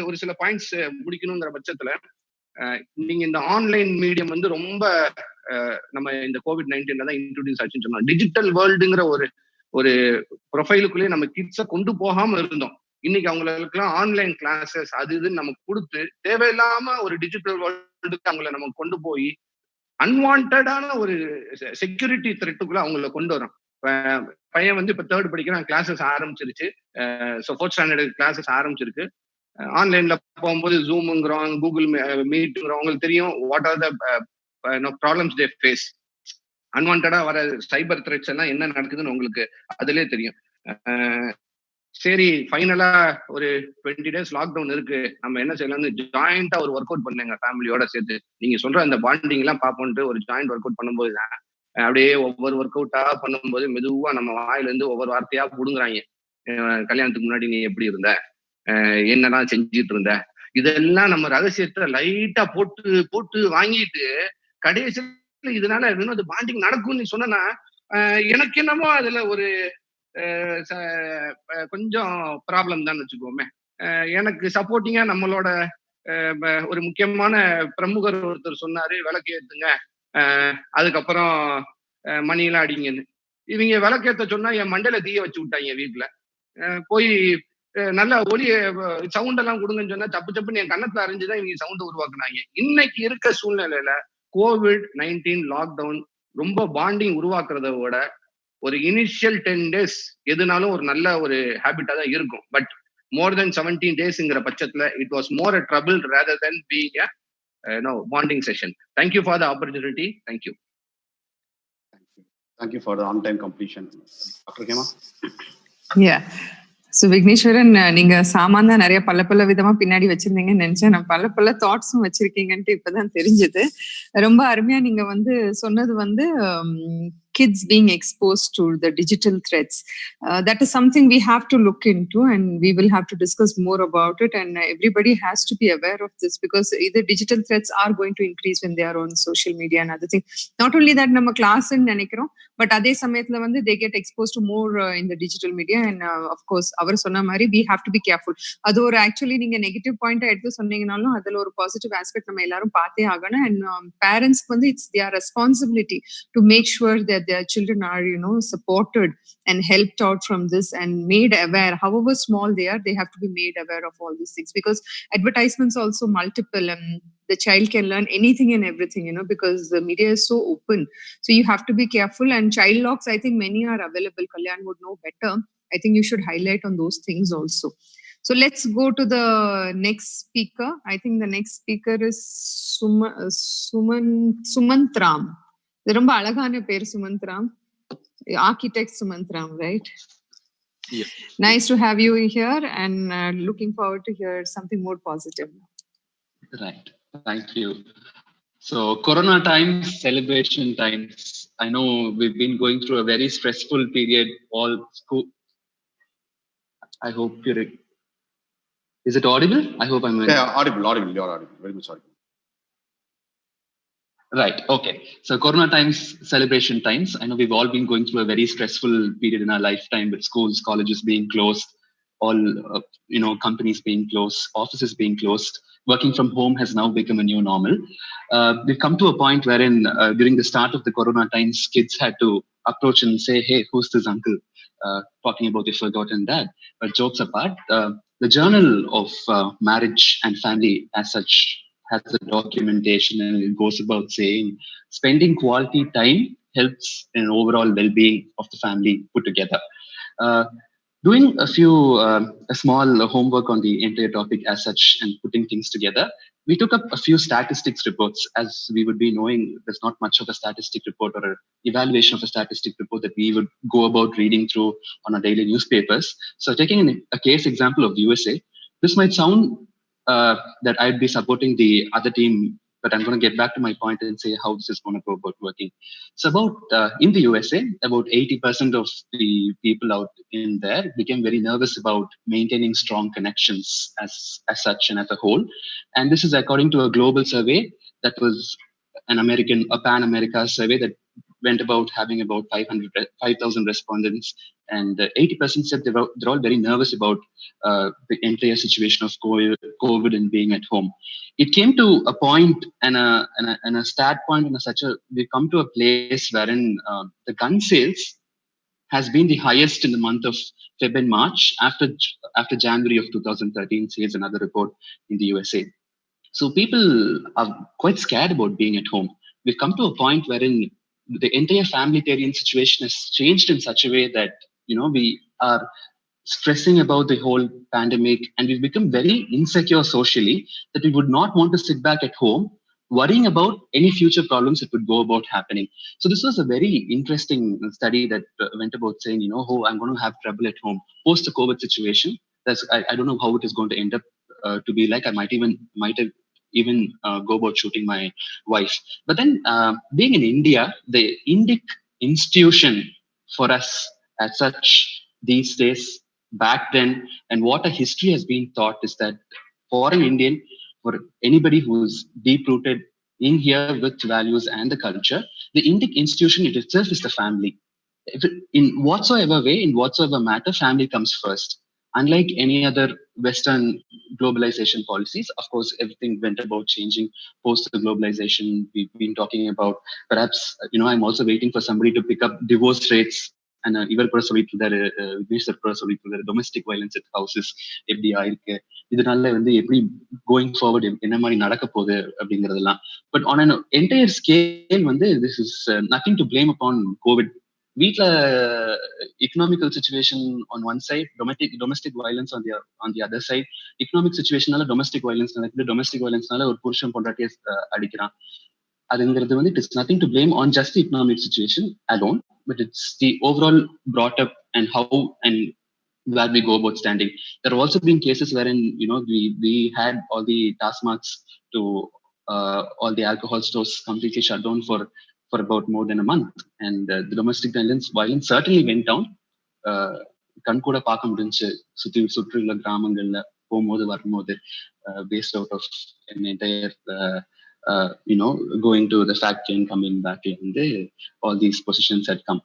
ஒரு சில பாயிண்ட்ஸ் முடிக்கணுங்கிற பட்சத்துல நீங்க இந்த ஆன்லைன் மீடியம் வந்து ரொம்ப நம்ம இந்த COVID-19 தான் இன்ட்ரோடியூஸ் ஆச்சுன்னு சொன்னோம். டிஜிட்டல் வேர்ல்டுங்கிற ஒரு ப்ரொஃபைலுக்குள்ளேயே நம்ம கிட்ஸை கொண்டு போகாம இருந்தோம். இன்னைக்கு அவங்களுக்குலாம் ஆன்லைன் கிளாஸஸ் அது இதுன்னு நமக்கு கொடுத்து தேவையில்லாம ஒரு டிஜிட்டல் வேர்ல்டுக்கு அவங்கள நம்ம கொண்டு போய் அன்வான்டான ஒரு செக்யூரிட்டி த்ரெட்டுக்குள்ள அவங்கள கொண்டு வரோம். பையன் வந்து இப்ப 3rd படிக்கிறான், கிளாஸஸ் ஆரம்பிச்சிருச்சு. ஸோ 4th ஸ்டாண்டர்ட் கிளாஸஸ் ஆரம்பிச்சிருக்கு. ஆன்லைன்ல போகும்போது ஜூம்ங்கிறோம், கூகுள் மீட்ங்கிறோம். உங்களுக்கு தெரியும் what are the problems they face. அன்வான்டா வர சைபர் த்ரெட்ஸ் எல்லாம் என்ன நடக்குதுன்னு உங்களுக்கு அதுலயே தெரியும். சரி ஃபைனலா ஒரு 20 days லாக்டவுன் இருக்கு, நம்ம என்ன செய்யலாம்னு ஜாயிண்டா ஒரு ஒர்க் அவுட் பண்ணேங்க ஃபேமிலியோட சேர்த்து. நீங்க சொல்ற அந்த பாண்டிங் எல்லாம் பார்ப்போம்ட்டு ஒரு ஜாயிண்ட் ஒர்க் அவுட் பண்ணும்போது தான் அப்படியே ஒவ்வொரு ஒர்க் அவுட்டா பண்ணும்போது மெதுவா நம்ம வாயில இருந்து ஒவ்வொரு வார்த்தையா புடுங்குறாங்க. கல்யாணத்துக்கு முன்னாடி நீ எப்படி இருந்த, என்னெல்லாம் செஞ்சுட்டு இருந்த, இதெல்லாம் நம்ம ரகசியத்தை லைட்டா போட்டு போட்டு வாங்கிட்டு கடைசியில இதனால வினோத் பாண்டிங் நடக்கும்னு சொன்னா எனக்கு என்னமோ அதுல ஒரு கொஞ்சம் ப்ராப்ளம் தான் வச்சுக்கோமே. எனக்கு சப்போர்ட்டிங்கா நம்மளோட ஒரு முக்கியமான பிரமுகர் ஒருத்தர் சொன்னாரு, விளக்கு ஏத்துங்க, அதுக்கப்புறம் மணியெல்லாம் அடிங்கன்னு. இவங்க விளக்கேத்த சொன்னா என் மண்டையில தீய வச்சு விட்டாங்க வீட்டுல. போய் நல்ல ஒலி சவுண்ட் எல்லாம் கொடுங்கன்னு சொன்னா தப்பு தப்புன்னு என் கண்ணத்துல அறிஞ்சுதான் இவங்க சவுண்ட் உருவாக்குனாங்க. இன்னைக்கு இருக்க சூழ்நிலையில COVID-19 லாக்டவுன் ரொம்ப பாண்டிங் உருவாக்குறத விட ஒரு இனிஷியல் 10 days எதுனாலும் ஒரு நல்ல ஒரு ஹேபிட்டா தான் இருக்கும். பட் more than 17 daysங்கிற பட்சத்துல it was more a trouble rather than being a bonding session. Thank you for the opportunity. Thank you. Thank you for the on-time completion. Dr. Hema? Yeah. So Vigneswaran, நீங்க சாமான் தான் நிறைய பல விதமா பின்னாடி வச்சிருந்தீங்கன்னு நினைச்சேன். நான் பல தாட்ஸும் வச்சிருக்கீங்கன்ட்டு இப்பதான் தெரிஞ்சது. ரொம்ப அருமையா நீங்க சொன்னது kids being exposed to the digital threats. That is something we have to look into, and we will have to discuss more about it. And everybody has to be aware of this, because either digital threats are going to increase when they are on social media and other things. Not only that, நம்ம class நினைக்கிறோம், but அதே சமயத்துல they get exposed to more in the digital media. And of course, அவர் சொன்ன மாதிரி we have to be careful. அது ஒரு actually நீங்க negative point எடுத்து சொன்னீங்கனாலும் அதுல ஒரு பாசிட்டிவ் ஆஸ்பெக்ட் நம்ம எல்லாரும் பார்த்தே ஆகணும். அண்ட் பேரண்ட்ஸ்க்கு it's their responsibility to make sure that their children are supported and helped out from this and made aware. However small they are, they have to be made aware of all these things, because advertisements also multiple, and the child can learn anything and everything, because the media is so open. So you have to be careful. And child locks, I think many are available. Kalyan would know better. I think you should highlight on those things also. So let's go to the next speaker. I think the next speaker is Sumantram. ரொம்ப அழகான பேர் சுமந்த்ராம். Architect Sumantram, right? Yeah. Nice to have you here, and looking forward to hear something more positive. Right. Thank you. So Corona times, celebration times. I know we've been going through a very stressful period. All school. I hope you're. Is it audible? I hope I'm. Yeah, audible. You're audible. Very much audible. Right. Okay. So Corona times, celebration times. I know we've all been going through a very stressful period in our lifetime, with schools, colleges being closed, all companies being closed, offices being closed. Working from home has now become a new normal. We've come to a point wherein during the start of the Corona times, kids had to approach and say, "Hey, who's this uncle?" Talking about their forgotten dad. But jokes apart, the Journal of Marriage and Family, as such, has a documentation, and it goes about saying spending quality time helps in overall well-being of the family put together. Doing a small homework on the entire topic as such and putting things together, we took up a few statistics reports. As we would be knowing, there's not much of a statistic report or an evaluation of a statistic report that we would go about reading through on our daily newspapers. So taking a case example of the USA, this might sound that I'd be supporting the other team, but I'm going to get back to my point and say how this is going to go about working. So in the USA, about 80% of the people out in there became very nervous about maintaining strong connections as such and as a whole. And this is according to a global survey that was a Pan-America survey that went about having about 5,000 respondents, and 80% said they're all very nervous about the entire situation of COVID and being at home. It came to a point and a start point, and we come to a place wherein the gun sales has been the highest in the month of Feb and March after January of 2013, says another report in the USA. So people are quite scared about being at home. We've come to a point wherein the entire family-tarian situation has changed in such a way that, we are stressing about the whole pandemic, and we've become very insecure socially that we would not want to sit back at home worrying about any future problems that would go about happening. So this was a very interesting study that went about saying, I'm going to have trouble at home post the COVID situation. I don't know how it is going to end up to be like. I might have even go about shooting my wife. But then being in India, the Indic institution for us as such these days, back then, and what a history has been taught is that for an Indian, for anybody who's deep-rooted in here with values and the culture, the Indic institution itself is the family. In whatsoever way, in whatsoever matter, family comes first. Unlike any other Western globalization policies, of course, everything went about changing post the globalization. We've been talking about perhaps, I'm also waiting for somebody to pick up divorce rates. And இவர் கூட சொல்லிட்டு இருந்தாரு, விக்னேஸ்வர் கூட சொல்லிட்டு இருந்தாரு, domestic violence at houses எப்படி ஆயிருக்கு, இதனால எப்படி கோயிங் ஃபார்வர்ட் என்ன மாதிரி நடக்க போகுது அப்படிங்கிறதெல்லாம். But on an entire scale this is nothing to blame upon Covid. வீட்ல economical situation on one side, domestic violence on the other side. Economic situationனால domestic violence நடக்குது, domestic violence-னால ஒரு புருஷன் பொண்டாட்டியை அடிக்கிறான். அதுங்கிறது it is nothing to blame on just the economic situation alone, but it's the overall brought up and how and where we go about standing. There have also been cases wherein we had all the task marks to all the alcohol stores completely shut down for about more than a month, and the domestic violence certainly went down. கண் கூட பார்க்க முடிஞ்சு சுற்றியுள்ள கிராமங்கள்ல போகும்போது வரும்போது, based out of an entire going to the factory and coming back, and all these positions had come.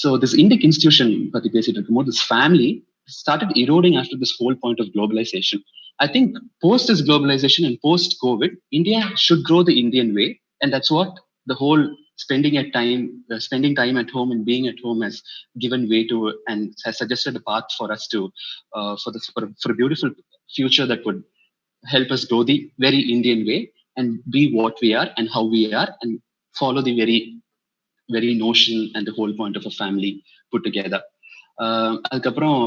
So this Indic institution பத்தி பேசிட்டு இருக்கும்போது, this family started eroding after this whole point of globalization. I think post this globalization and post COVID, India should grow the Indian way, and that's what the whole spending time at home and being at home has given way to, and has suggested a path for us to for a beautiful future that would help us grow the very Indian way and be what we are and how we are, and follow the very notion and the whole point of a family put together. அதுக்கப்புறம்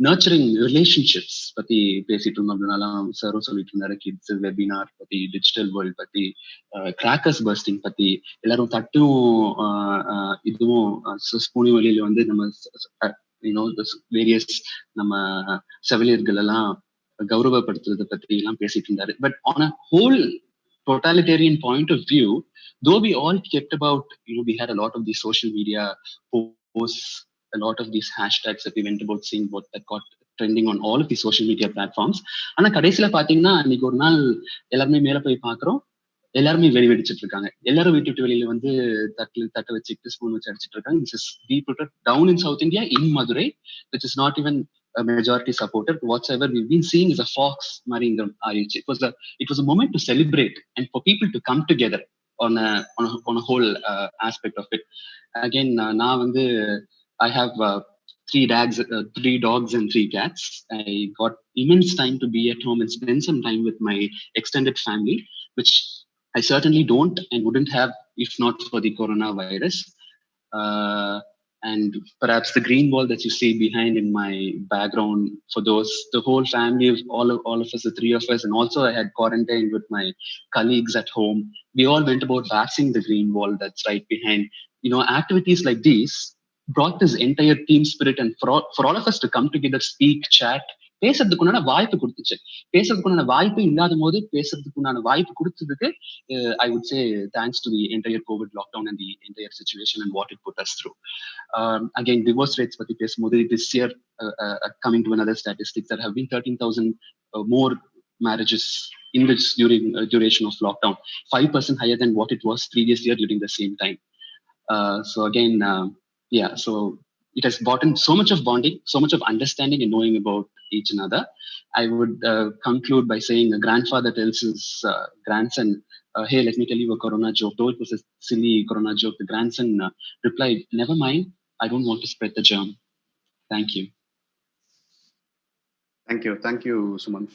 nurturing relationships பத்தி பேசிட்டு இருந்தோம். அப்படின்னாலும் சாரும் சொல்லிட்டு இருந்தாரு, kids webinar பத்தி, digital world பத்தி, கிராக்கர்ஸ் பர்ஸ்டிங் பத்தி, எல்லாரும் தட்டும் இதுவும் ஸ்பூனி வழியில நம்ம வேரியஸ் நம்ம செவிலியர்கள் எல்லாம் கௌரவப்படுத்துறதை பத்தி எல்லாம் பேசிட்டு இருந்தாரு. But on a whole totalitarian point of view, though we all kept about, we had a lot of these social media posts, a lot of these hashtags that we went about seeing what that got trending on all of these social media platforms. ஆனா கடைசியில பாத்தீங்கன்னா, அன்னைக்கு ஒரு நாள் எல்லாருமே மேல போய் பாக்குறோம், எல்லாருமே வெடிச்சிட்டு இருக்காங்க. எல்லாரும் வீட்டு வெளியில தட்டை வச்சுட்டு ஸ்பூன் வச்சு அடிச்சிட்டு இருக்காங்க. This is deep-rooted down in South India, in Madurai, which is not even a majority supported. Whatsoever we've been seeing is a fox maringam arichi. It was a moment to celebrate and for people to come together on a whole aspect of it. Again, now I have 3 dogs and 3 cats. I got immense time to be at home and spend some time with my extended family, which I certainly don't and wouldn't have if not for the coronavirus. And perhaps the green wall that you see behind in my background, for those, the whole family of all of us, the 3 of us, and also I had quarantined with my colleagues at home. We all went about waxing the green wall that's right behind. Activities like these brought this entire team spirit, and for all of us to come together, speak, chat, பேசுறதுக்குண்டான வாய்ப்பு கொடுத்துச்சு. பேசுறதுக்குண்டான வாய்ப்பு இல்லாத போது பேசுறதுக்குண்டான வாய்ப்பு கொடுத்ததுக்கு I would say thanks to the entire COVID lockdown and the entire situation and what it put us through. Again, divorce rates பத்தி பேசும்போது, this year coming to another statistics, there have been 13,000 more marriages in this duration of lockdown, 5% higher than what it was previous year during the same time. So again, so it has brought in so much of bonding, so much of understanding and knowing about each another. I would conclude by saying a grandfather tells his grandson, hey, let me tell you a corona joke. Though it was a silly corona joke, the grandson replied, never mind, I don't want to spread the germ. Thank you. Thank you, Sumant.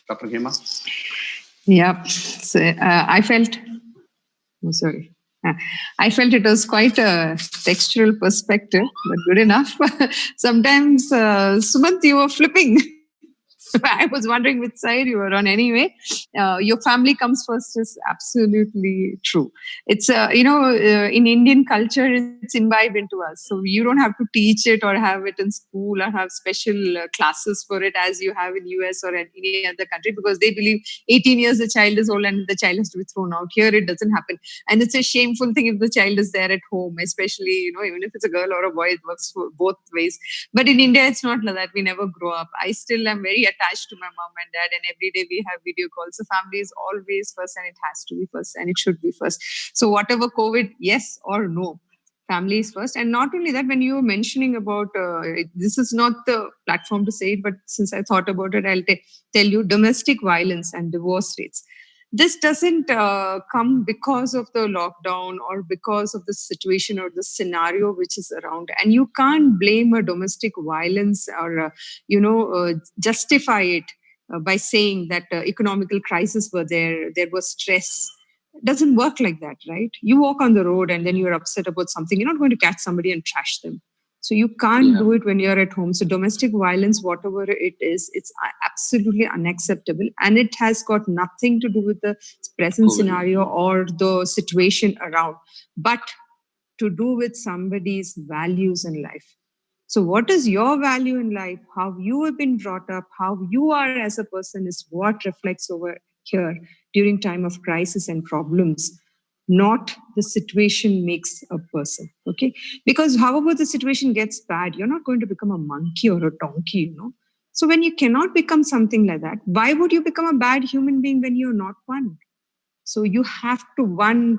Dr. Hema? Yeah, so, I felt it was quite a textural perspective, but good enough. Sometimes, Sumant, you were flipping. I was wondering which side you were on anyway. Your family comes first is absolutely true. It's, in Indian culture, it's imbibed into us. So you don't have to teach it or have it in school or have special classes for it as you have in US or in any other country, because they believe 18 years the child is old and the child has to be thrown out. Here it doesn't happen. And it's a shameful thing if the child is there at home, especially, even if it's a girl or a boy, it works for both ways. But in India, it's not like that. We never grow up. I still am very attached attached to my mom and dad, and every day we have video calls. So family is always first, and it has to be first, and it should be first. So whatever COVID, yes or no, family is first. And not only that, when you were mentioning about, this is not the platform to say it, but since I thought about it, I'll tell you, domestic violence and divorce rates. This doesn't come because of the lockdown or because of the situation or the scenario which is around. And you can't blame a domestic violence or, justify it by saying that economical crisis were there was stress. It doesn't work like that, right? You walk on the road and then you're upset about something. You're not going to catch somebody and trash them. So you can't do it when you're at home. So domestic violence, whatever it is, it's absolutely unacceptable. And it has got nothing to do with the present scenario or the situation around, but to do with somebody's values in life. So what is your value in life? How you have been brought up, how you are as a person is what reflects over here during time of crisis and problems. Not the situation makes a person, okay? Because however the situation gets bad, you're not going to become a monkey or a donkey, So when you cannot become something like that, why would you become a bad human being when you're not one? So you have to,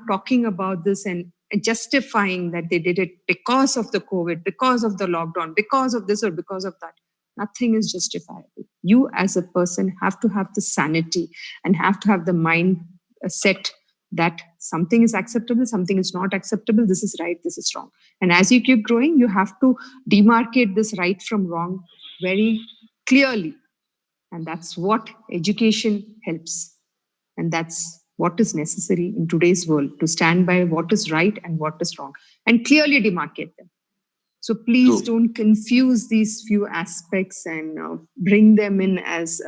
talking about this and justifying that they did it because of the COVID, because of the lockdown, because of this or because of that. Nothing is justifiable. You as a person have to have the sanity and have to have the mind set that something is acceptable, something is not acceptable, this is right, this is wrong. And as you keep growing, you have to demarcate this right from wrong very clearly. And that's what education helps. And that's what is necessary in today's world, to stand by what is right and what is wrong and clearly demarcate them. So please don't confuse these few aspects and bring them in as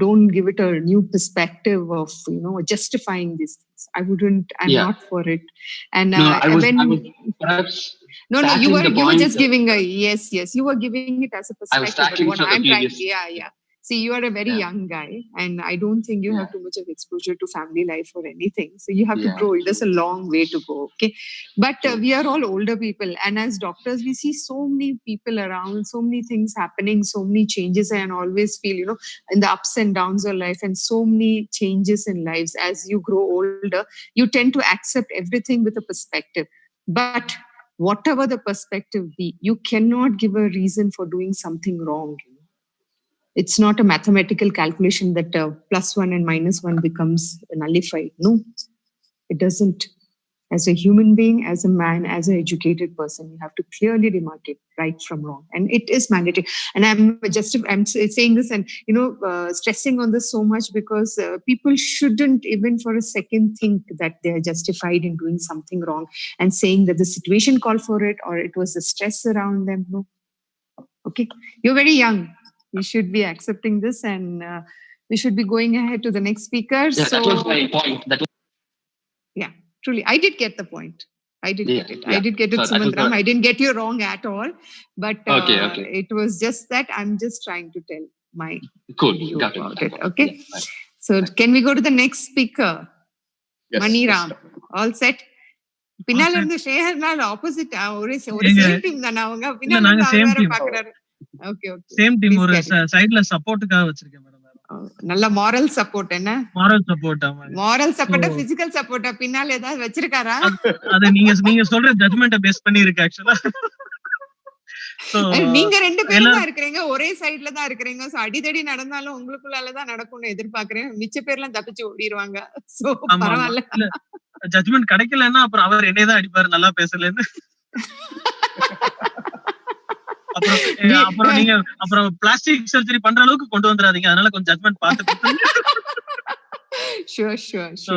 don't give it a new perspective of, justifying these things. I'm not for it. And I was perhaps you were just giving you were giving it as a perspective. I was stacking for the previous. See, you are a very young guy, and I don't think you have too much of exposure to family life or anything. So you have to grow. There's a long way to go, okay? But we are all older people. And as doctors, we see so many people around, so many things happening, so many changes, and always feel, in the ups and downs of life and so many changes in lives. As you grow older, you tend to accept everything with a perspective. But whatever the perspective be, you cannot give a reason for doing something wrong. It's not a mathematical calculation that +1 and -1 becomes nullified. No, it doesn't. As a human being, as a man, as an educated person, you have to clearly demarcate right from wrong. And it is mandatory. And I'm saying this and, stressing on this so much because people shouldn't even for a second think that they're justified in doing something wrong and saying that the situation called for it or it was the stress around them. No. Okay. You're very young. We should be accepting this, and we should be going ahead to the next speaker. Yeah, that was my point. Yeah, truly. I did get the point. I did get it. I did get it, Sumantram. I didn't get you wrong at all. But it was just that I'm just trying to tell my view about it. Okay. Yeah, right. So can we go to the next speaker? Yes, Maniram. Yes. All set? பின்னால இருந்து ஷேஹர்னால opposite ஒரு same team தான அவங்க பின்னால same team okay okay same team ஒரு சைடுல சப்போர்ட்டுக்காக வச்சிருக்கேன் madam. நல்ல moral support என்ன? moral support ஆமா. moral support physical support பின்னால ஏதாவது வச்சிருக்காரா? அது நீங்க சொல்ற ஜட்ஜ்மென்ட்ட பேஸ் பண்ணி இருக்கு एक्चुअली. நீங்க ரெண்டு பேரும் தான் இருக்கீங்க, ஒரே சைடுல தான் இருக்கீங்க. சோ அடிதடி நடந்தாலும் உங்களுக்குள்ளால தான் நடக்கும்னு எதிர்பார்க்கறேன். மிச்ச பேர்லாம் தப்பிச்சு ஓடிடுவாங்க. சோ பரவாயில்ல. ஜட்ஜ்மென்ட் கிடைக்கலன்னா அப்புறம் அவர் என்னைய தான் அடிப்பாரு நல்லா பேசலன்னு. அப்புறம் நீங்க பிளாஸ்டிக் சர்ஜரி பண்ற அளவுக்கு கொண்டு வந்துடாதீங்க. அதனால கொஞ்சம் ஜட்ஜ்மென்ட் பார்த்து கொடுங்க. Sure. So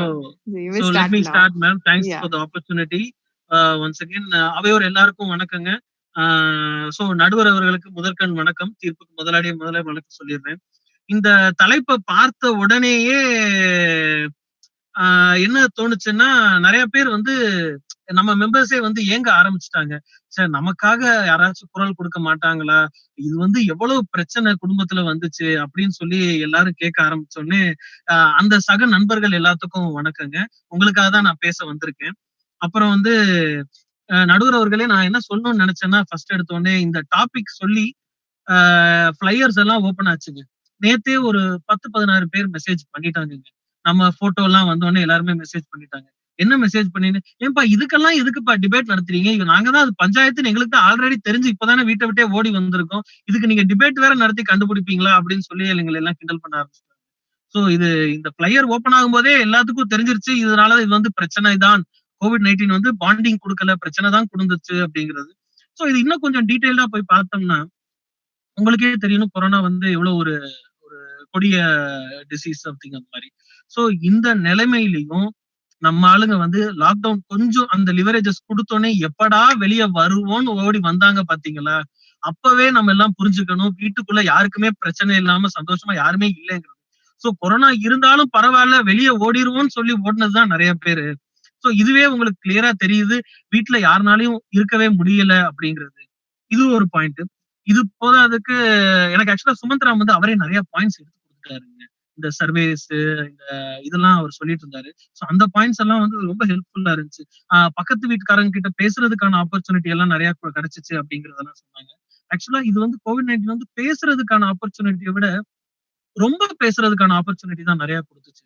let me start, ma'am. Thanks for the opportunity. Once again, அவையோர் எல்லாருக்கும் வணக்கங்க. சோ நடுவர் அவர்களுக்கு முதற்கண் வணக்கம். தீர்ப்புக்கு முதல்ல வணக்கம் சொல்லிடுறேன். இந்த தலைப்பை பார்த்த உடனேயே என்ன தோணுச்சுன்னா, நிறைய பேர் நம்ம மெம்பர்ஸே ஏங்க ஆரம்பிச்சுட்டாங்க. சரி, நமக்காக யாராச்சும் குரல் கொடுக்க மாட்டாங்களா, இது எவ்வளவு பிரச்சனை குடும்பத்துல வந்துச்சு அப்படின்னு சொல்லி எல்லாரும் கேட்க ஆரம்பிச்சோடனே அந்த சக நண்பர்கள் எல்லாத்துக்கும் வணக்கங்க. உங்களுக்காக தான் நான் பேச வந்திருக்கேன். அப்புறம் நடுவர் அவர்களே, நான் என்ன சொல்லணும்னு நினைச்சேன்னா, ஃபர்ஸ்ட் எடுத்த உடனே இந்த டாபிக் சொல்லி ஃபிளையர்ஸ் எல்லாம் ஓபன் ஆச்சுங்க. நேத்தே ஒரு 10-16 பேர் மெசேஜ் பண்ணிட்டாங்க. நம்ம போட்டோ எல்லாம் வந்தோடனே எல்லாருமே மெசேஜ் பண்ணிட்டாங்க. என்ன மெசேஜ் பண்ணின்னு, ஏன்பா இதுக்கெல்லாம் எதுக்குப்பா டிபேட் நடத்துறீங்க? நாங்க தான் அது பஞ்சாயத்துன்னு எங்களுக்கு தான் ஆல்ரெடி தெரிஞ்சு இப்பதானே வீட்டை விட்டே ஓடி வந்திருக்கோம். இதுக்கு நீங்க டிபேட் வேற நடத்தி கண்டுபிடிப்பீங்களா அப்படின்னு சொல்லி எங்களை எல்லாம் கிண்டல் பண்ண ஆரம்பிச்சிட்டாங்க. சோ இது இந்த பிளையர் ஓபன் ஆகும் போதே எல்லாத்துக்கும் தெரிஞ்சிருச்சு, இதனால இது வந்து பிரச்சனை தான், COVID-19 வந்து பாண்டிங் கொடுக்கல, பிரச்சனை தான் கொடுந்துச்சு அப்படிங்கிறது. சோ இது இன்னும் கொஞ்சம் டீடைல்டா போய் பார்த்தோம்னா உங்களுக்கே தெரியணும் கொரோனா வந்து எவ்வளவு ஒரு ஒரு கொடிய டிசீஸ் அப்படிங்கிற மாதிரி. சோ இந்த நிலைமையிலையும் நம்ம ஆளுங்க வந்து லாக்டவுன் கொஞ்சம் அந்த லிவரேஜஸ் கொடுத்தோன்னே எப்படா வெளியே வருவோம்னு ஓடி வந்தாங்க பாத்தீங்களா? அப்பவே நம்ம எல்லாம் புரிஞ்சுக்கணும், வீட்டுக்குள்ள யாருக்குமே பிரச்சனை இல்லாம சந்தோஷமா யாருமே இல்லைங்கிறது. சோ கொரோனா இருந்தாலும் பரவாயில்ல, வெளியே ஓடிடுவோம்னு சொல்லி ஓடினதுதான் நிறைய பேரு. சோ இதுவே உங்களுக்கு கிளியரா தெரியுது, வீட்டுல யாருனாலையும் இருக்கவே முடியல அப்படிங்கிறது. இது ஒரு பாயிண்ட். இது போதாதுக்கு எனக்கு ஆக்சுவலா சுமந்த்ரா வந்து அவரே நிறைய பாயிண்ட்ஸ் எடுத்து கொடுத்துட்டாருங்க. இந்த சர்வேஸ் இந்த இதெல்லாம் அவர் சொல்லிட்டு இருந்தாரு. சோ அந்த பாயிண்ட்ஸ் எல்லாம் வந்து ரொம்ப ஹெல்ப்ஃபுல்லா இருந்துச்சு. பக்கத்து வீட்டுக்காரங்க கிட்ட பேசுறதுக்கான ஆப்பர்ச்சுனிட்டி எல்லாம் நிறைய கிடைச்சிச்சு அப்படிங்கறதெல்லாம் சொன்னாங்க. ஆக்சுவலா இது வந்து COVID-19 வந்து பேசுறதுக்கான ஆப்பர்ச்சுனிட்டியை விட ரொம்ப பேசுறதுக்கான ஆப்பர்ச்சுனிட்டி தான் நிறைய கொடுத்துச்சு.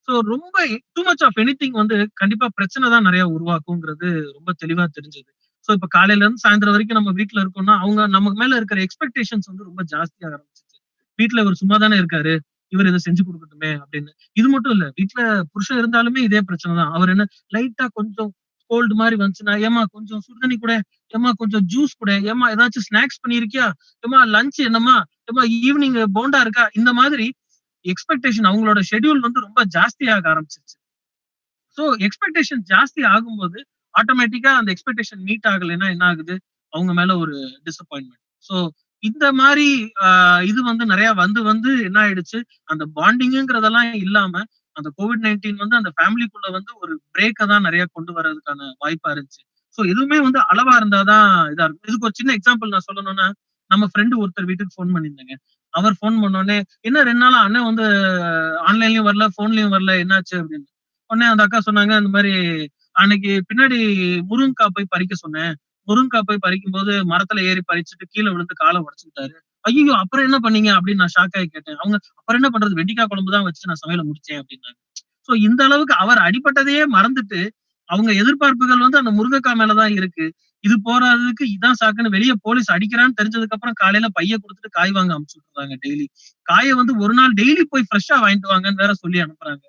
சோ ரொம்ப டூ மச் ஆஃப் எனிதிங் வந்து கண்டிப்பா பிரச்சனை தான் நிறைய உருவாக்குங்கிறது ரொம்ப தெளிவா தெரிஞ்சது. சோ இப்ப காலையில இருந்து சாயந்தரம் வரைக்கும் நம்ம வீட்டுல இருக்கோம்னா அவங்க நமக்கு மேல இருக்கிற எக்ஸ்பெக்டேஷன்ஸ் வந்து ரொம்ப ஜாஸ்தியாக ஆரம்பிச்சிச்சு. வீட்டுல இவர் சும்மா தானே இருக்காரு, இவர் இதை செஞ்சு கொடுக்கட்டுமே அப்படின்னு. இது மட்டும் இல்ல, வீட்டுல புருஷன் இருந்தாலுமே இதே பிரச்சனை தான். அவர் என்ன லைட்டா கொஞ்சம் கோல்டு மாதிரி வந்துச்சுன்னா, ஏமா கொஞ்சம் சுடுதண்ணி கூட, ஏமா கொஞ்சம் ஜூஸ் கூட, ஏமா ஏதாச்சும் ஸ்நாக்ஸ் பண்ணிருக்கியா, ஏமா லஞ்ச் என்னமா, ஏமா ஈவினிங் போண்டா இருக்கா, இந்த மாதிரி எக்ஸ்பெக்டேஷன் அவங்களோட ஷெட்யூல் வந்து ரொம்ப ஜாஸ்தியாக ஆரம்பிச்சிருச்சு. சோ எக்ஸ்பெக்டேஷன் ஜாஸ்தி ஆகும்போது ஆட்டோமேட்டிக்கா அந்த எக்ஸ்பெக்டேஷன் மீட் ஆகலைன்னா என்ன ஆகுது, அவங்க மேல ஒரு டிசப்பாயின்மெண்ட். சோ இந்த மாதிரி இது வந்து நிறைய வந்து வந்து என்ன ஆயிடுச்சு, அந்த பாண்டிங்கிறதெல்லாம் இல்லாம அந்த COVID-19 வந்து அந்த ஃபேமிலிக்குள்ள வந்து ஒரு பிரேக்கை தான் நிறைய கொண்டு வர்றதுக்கான வாய்ப்பா இருந்துச்சு. சோ எதுவுமே வந்து அளவா இருந்தாதான் இதா இருக்கும். இதுக்கு ஒரு சின்ன எக்ஸாம்பிள் நான் சொல்லணும்னா, நம்ம ஃப்ரெண்டு ஒருத்தர் வீட்டுக்கு ஃபோன் பண்ணியிருந்தேங்க. அவர் ஃபோன் பண்ணோடனே, என்ன 2 நாளா அண்ணன் வந்து ஆன்லைன்லயும் வரல, போன்லயும் வரல, என்னாச்சு அப்படின்னு. உடனே அந்த அக்கா சொன்னாங்க, இந்த மாதிரி அன்னைக்கு பின்னாடி முருங்கக்காய் போய் பறிக்க சொன்னேன். முருங்கக்காய் போய் பறிக்கும் போது மரத்துல ஏறி பறிச்சுட்டு கீழே விழுந்து காலை உடைச்சுக்கிட்டாரு. ஐயோ அப்புறம் என்ன பண்ணீங்க அப்படின்னு நான் ஷாக் ஆகி கேட்டேன். அவங்க அப்புறம் என்ன பண்றது, வெண்டிக்காய் குழம்பு தான் வச்சு நான் சமையல முடிச்சேன் அப்படின்னாங்க. சோ இந்த அளவுக்கு அவர் அடிபட்டதையே மறந்துட்டு அவங்க எதிர்பார்ப்புகள் வந்து அந்த முருங்கைக்காய் மேலதான் இருக்கு. இது போறாததுக்கு இதான் சாக்குன்னு வெளியே போலீஸ் அடிக்கிறான்னு தெரிஞ்சதுக்கு அப்புறம் காலையில பைய கொடுத்துட்டு காய் வாங்க அனுப்பிச்சு விட்டுறாங்க. டெய்லி காயை வந்து ஒரு நாள் டெய்லி போய் ஃப்ரெஷ்ஷா வாங்கிட்டு வாங்கன்னு வேற சொல்லி அனுப்புறாங்க.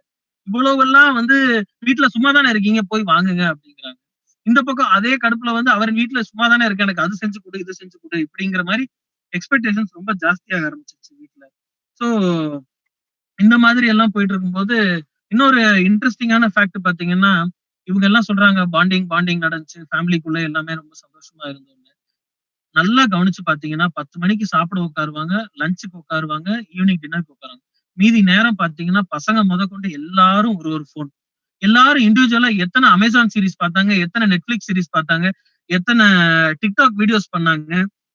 இவ்வளவு எல்லாம் வந்து வீட்டுல சும்மா தானே இருக்கீங்க, போய் வாங்குங்க அப்படிங்கிறாங்க. இந்த பக்கம் அதே கடுப்புல வந்து அவர் வீட்டுல சும்மா தானே இருக்கு, எனக்கு அது செஞ்சு கொடு, இது செஞ்சு கொடு, இப்படிங்கிற மாதிரி எக்ஸ்பெக்டேஷன்ஸ் ரொம்ப ஜாஸ்தியாக ஆரம்பிச்சிருச்சு வீட்டுல. சோ இந்த மாதிரி எல்லாம் போயிட்டு இருக்கும்போது இன்னொரு இன்ட்ரெஸ்டிங்கான ஃபேக்ட் பாத்தீங்கன்னா, இவங்க எல்லாம் சொல்றாங்க பாண்டிங் நடந்துச்சு, ஃபேமிலிக்குள்ள எல்லாமே ரொம்ப சந்தோஷமா இருந்தோம். நல்லா கவனிச்சு பாத்தீங்கன்னா 10 மணிக்கு சாப்பிட உட்காருவாங்க, லஞ்சுக்கு உட்காருவாங்க, ஈவினிங் டின்னருக்கு உட்காருவாங்க. மீதி நேரம் பாத்தீங்கன்னா பசங்க முதற்கொண்டு எல்லாரும் ஒரு போன். எல்லாரும் இண்டிவிஜுவலா எத்தனை அமேசான் சீரிஸ் பார்த்தாங்க, எத்தனை நெட்ஃபிளிக்ஸ் சீரிஸ் பார்த்தாங்க, எத்தனை டிக்டாக் வீடியோஸ் பண்ணாங்க,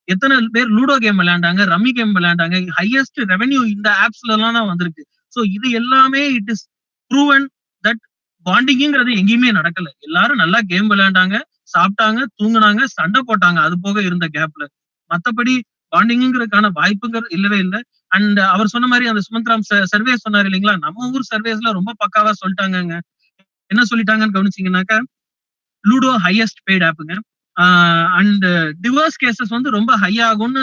எத்தனை பேர் லூடோ கேம் விளையாண்டாங்க, ரம்மி கேம் விளையாண்டாங்க. ஹையஸ்ட் ரெவென்யூ இந்த ஆப்ஸ்ல எல்லாம் தான் வந்திருக்கு. சோ இது எல்லாமே இட் இஸ் ப்ரூவன் தட் பாண்டிங்கிறது எங்கேயுமே நடக்கல. எல்லாரும் நல்லா கேம் விளையாண்டாங்க, சாப்பிட்டாங்க, தூங்குனாங்க, சண்டை போட்டாங்க அது போக இருந்த கேப்ல. மத்தபடி பாண்டிங்கிறதுக்கான வாய்ப்புங்கிறது இல்லவே இல்லை. அண்ட் அவர் சொன்ன மாதிரி அந்த சுமந்த்ராம் சர்வே சொன்னாரு இல்லைங்களா, நம்ம ஊர் சர்வேஸ்ல ரொம்ப பக்காவா சொல்லிட்டாங்க. என்ன சொல்லிட்டாங்கன்னு கவனிச்சீங்கன்னாக்கா, லூடோ ஹையஸ்ட் பெய்ட் ஆப்புங்க. அண்ட் டிவோர்ஸ் கேசஸ் வந்து ரொம்ப ஹை ஆகும்னு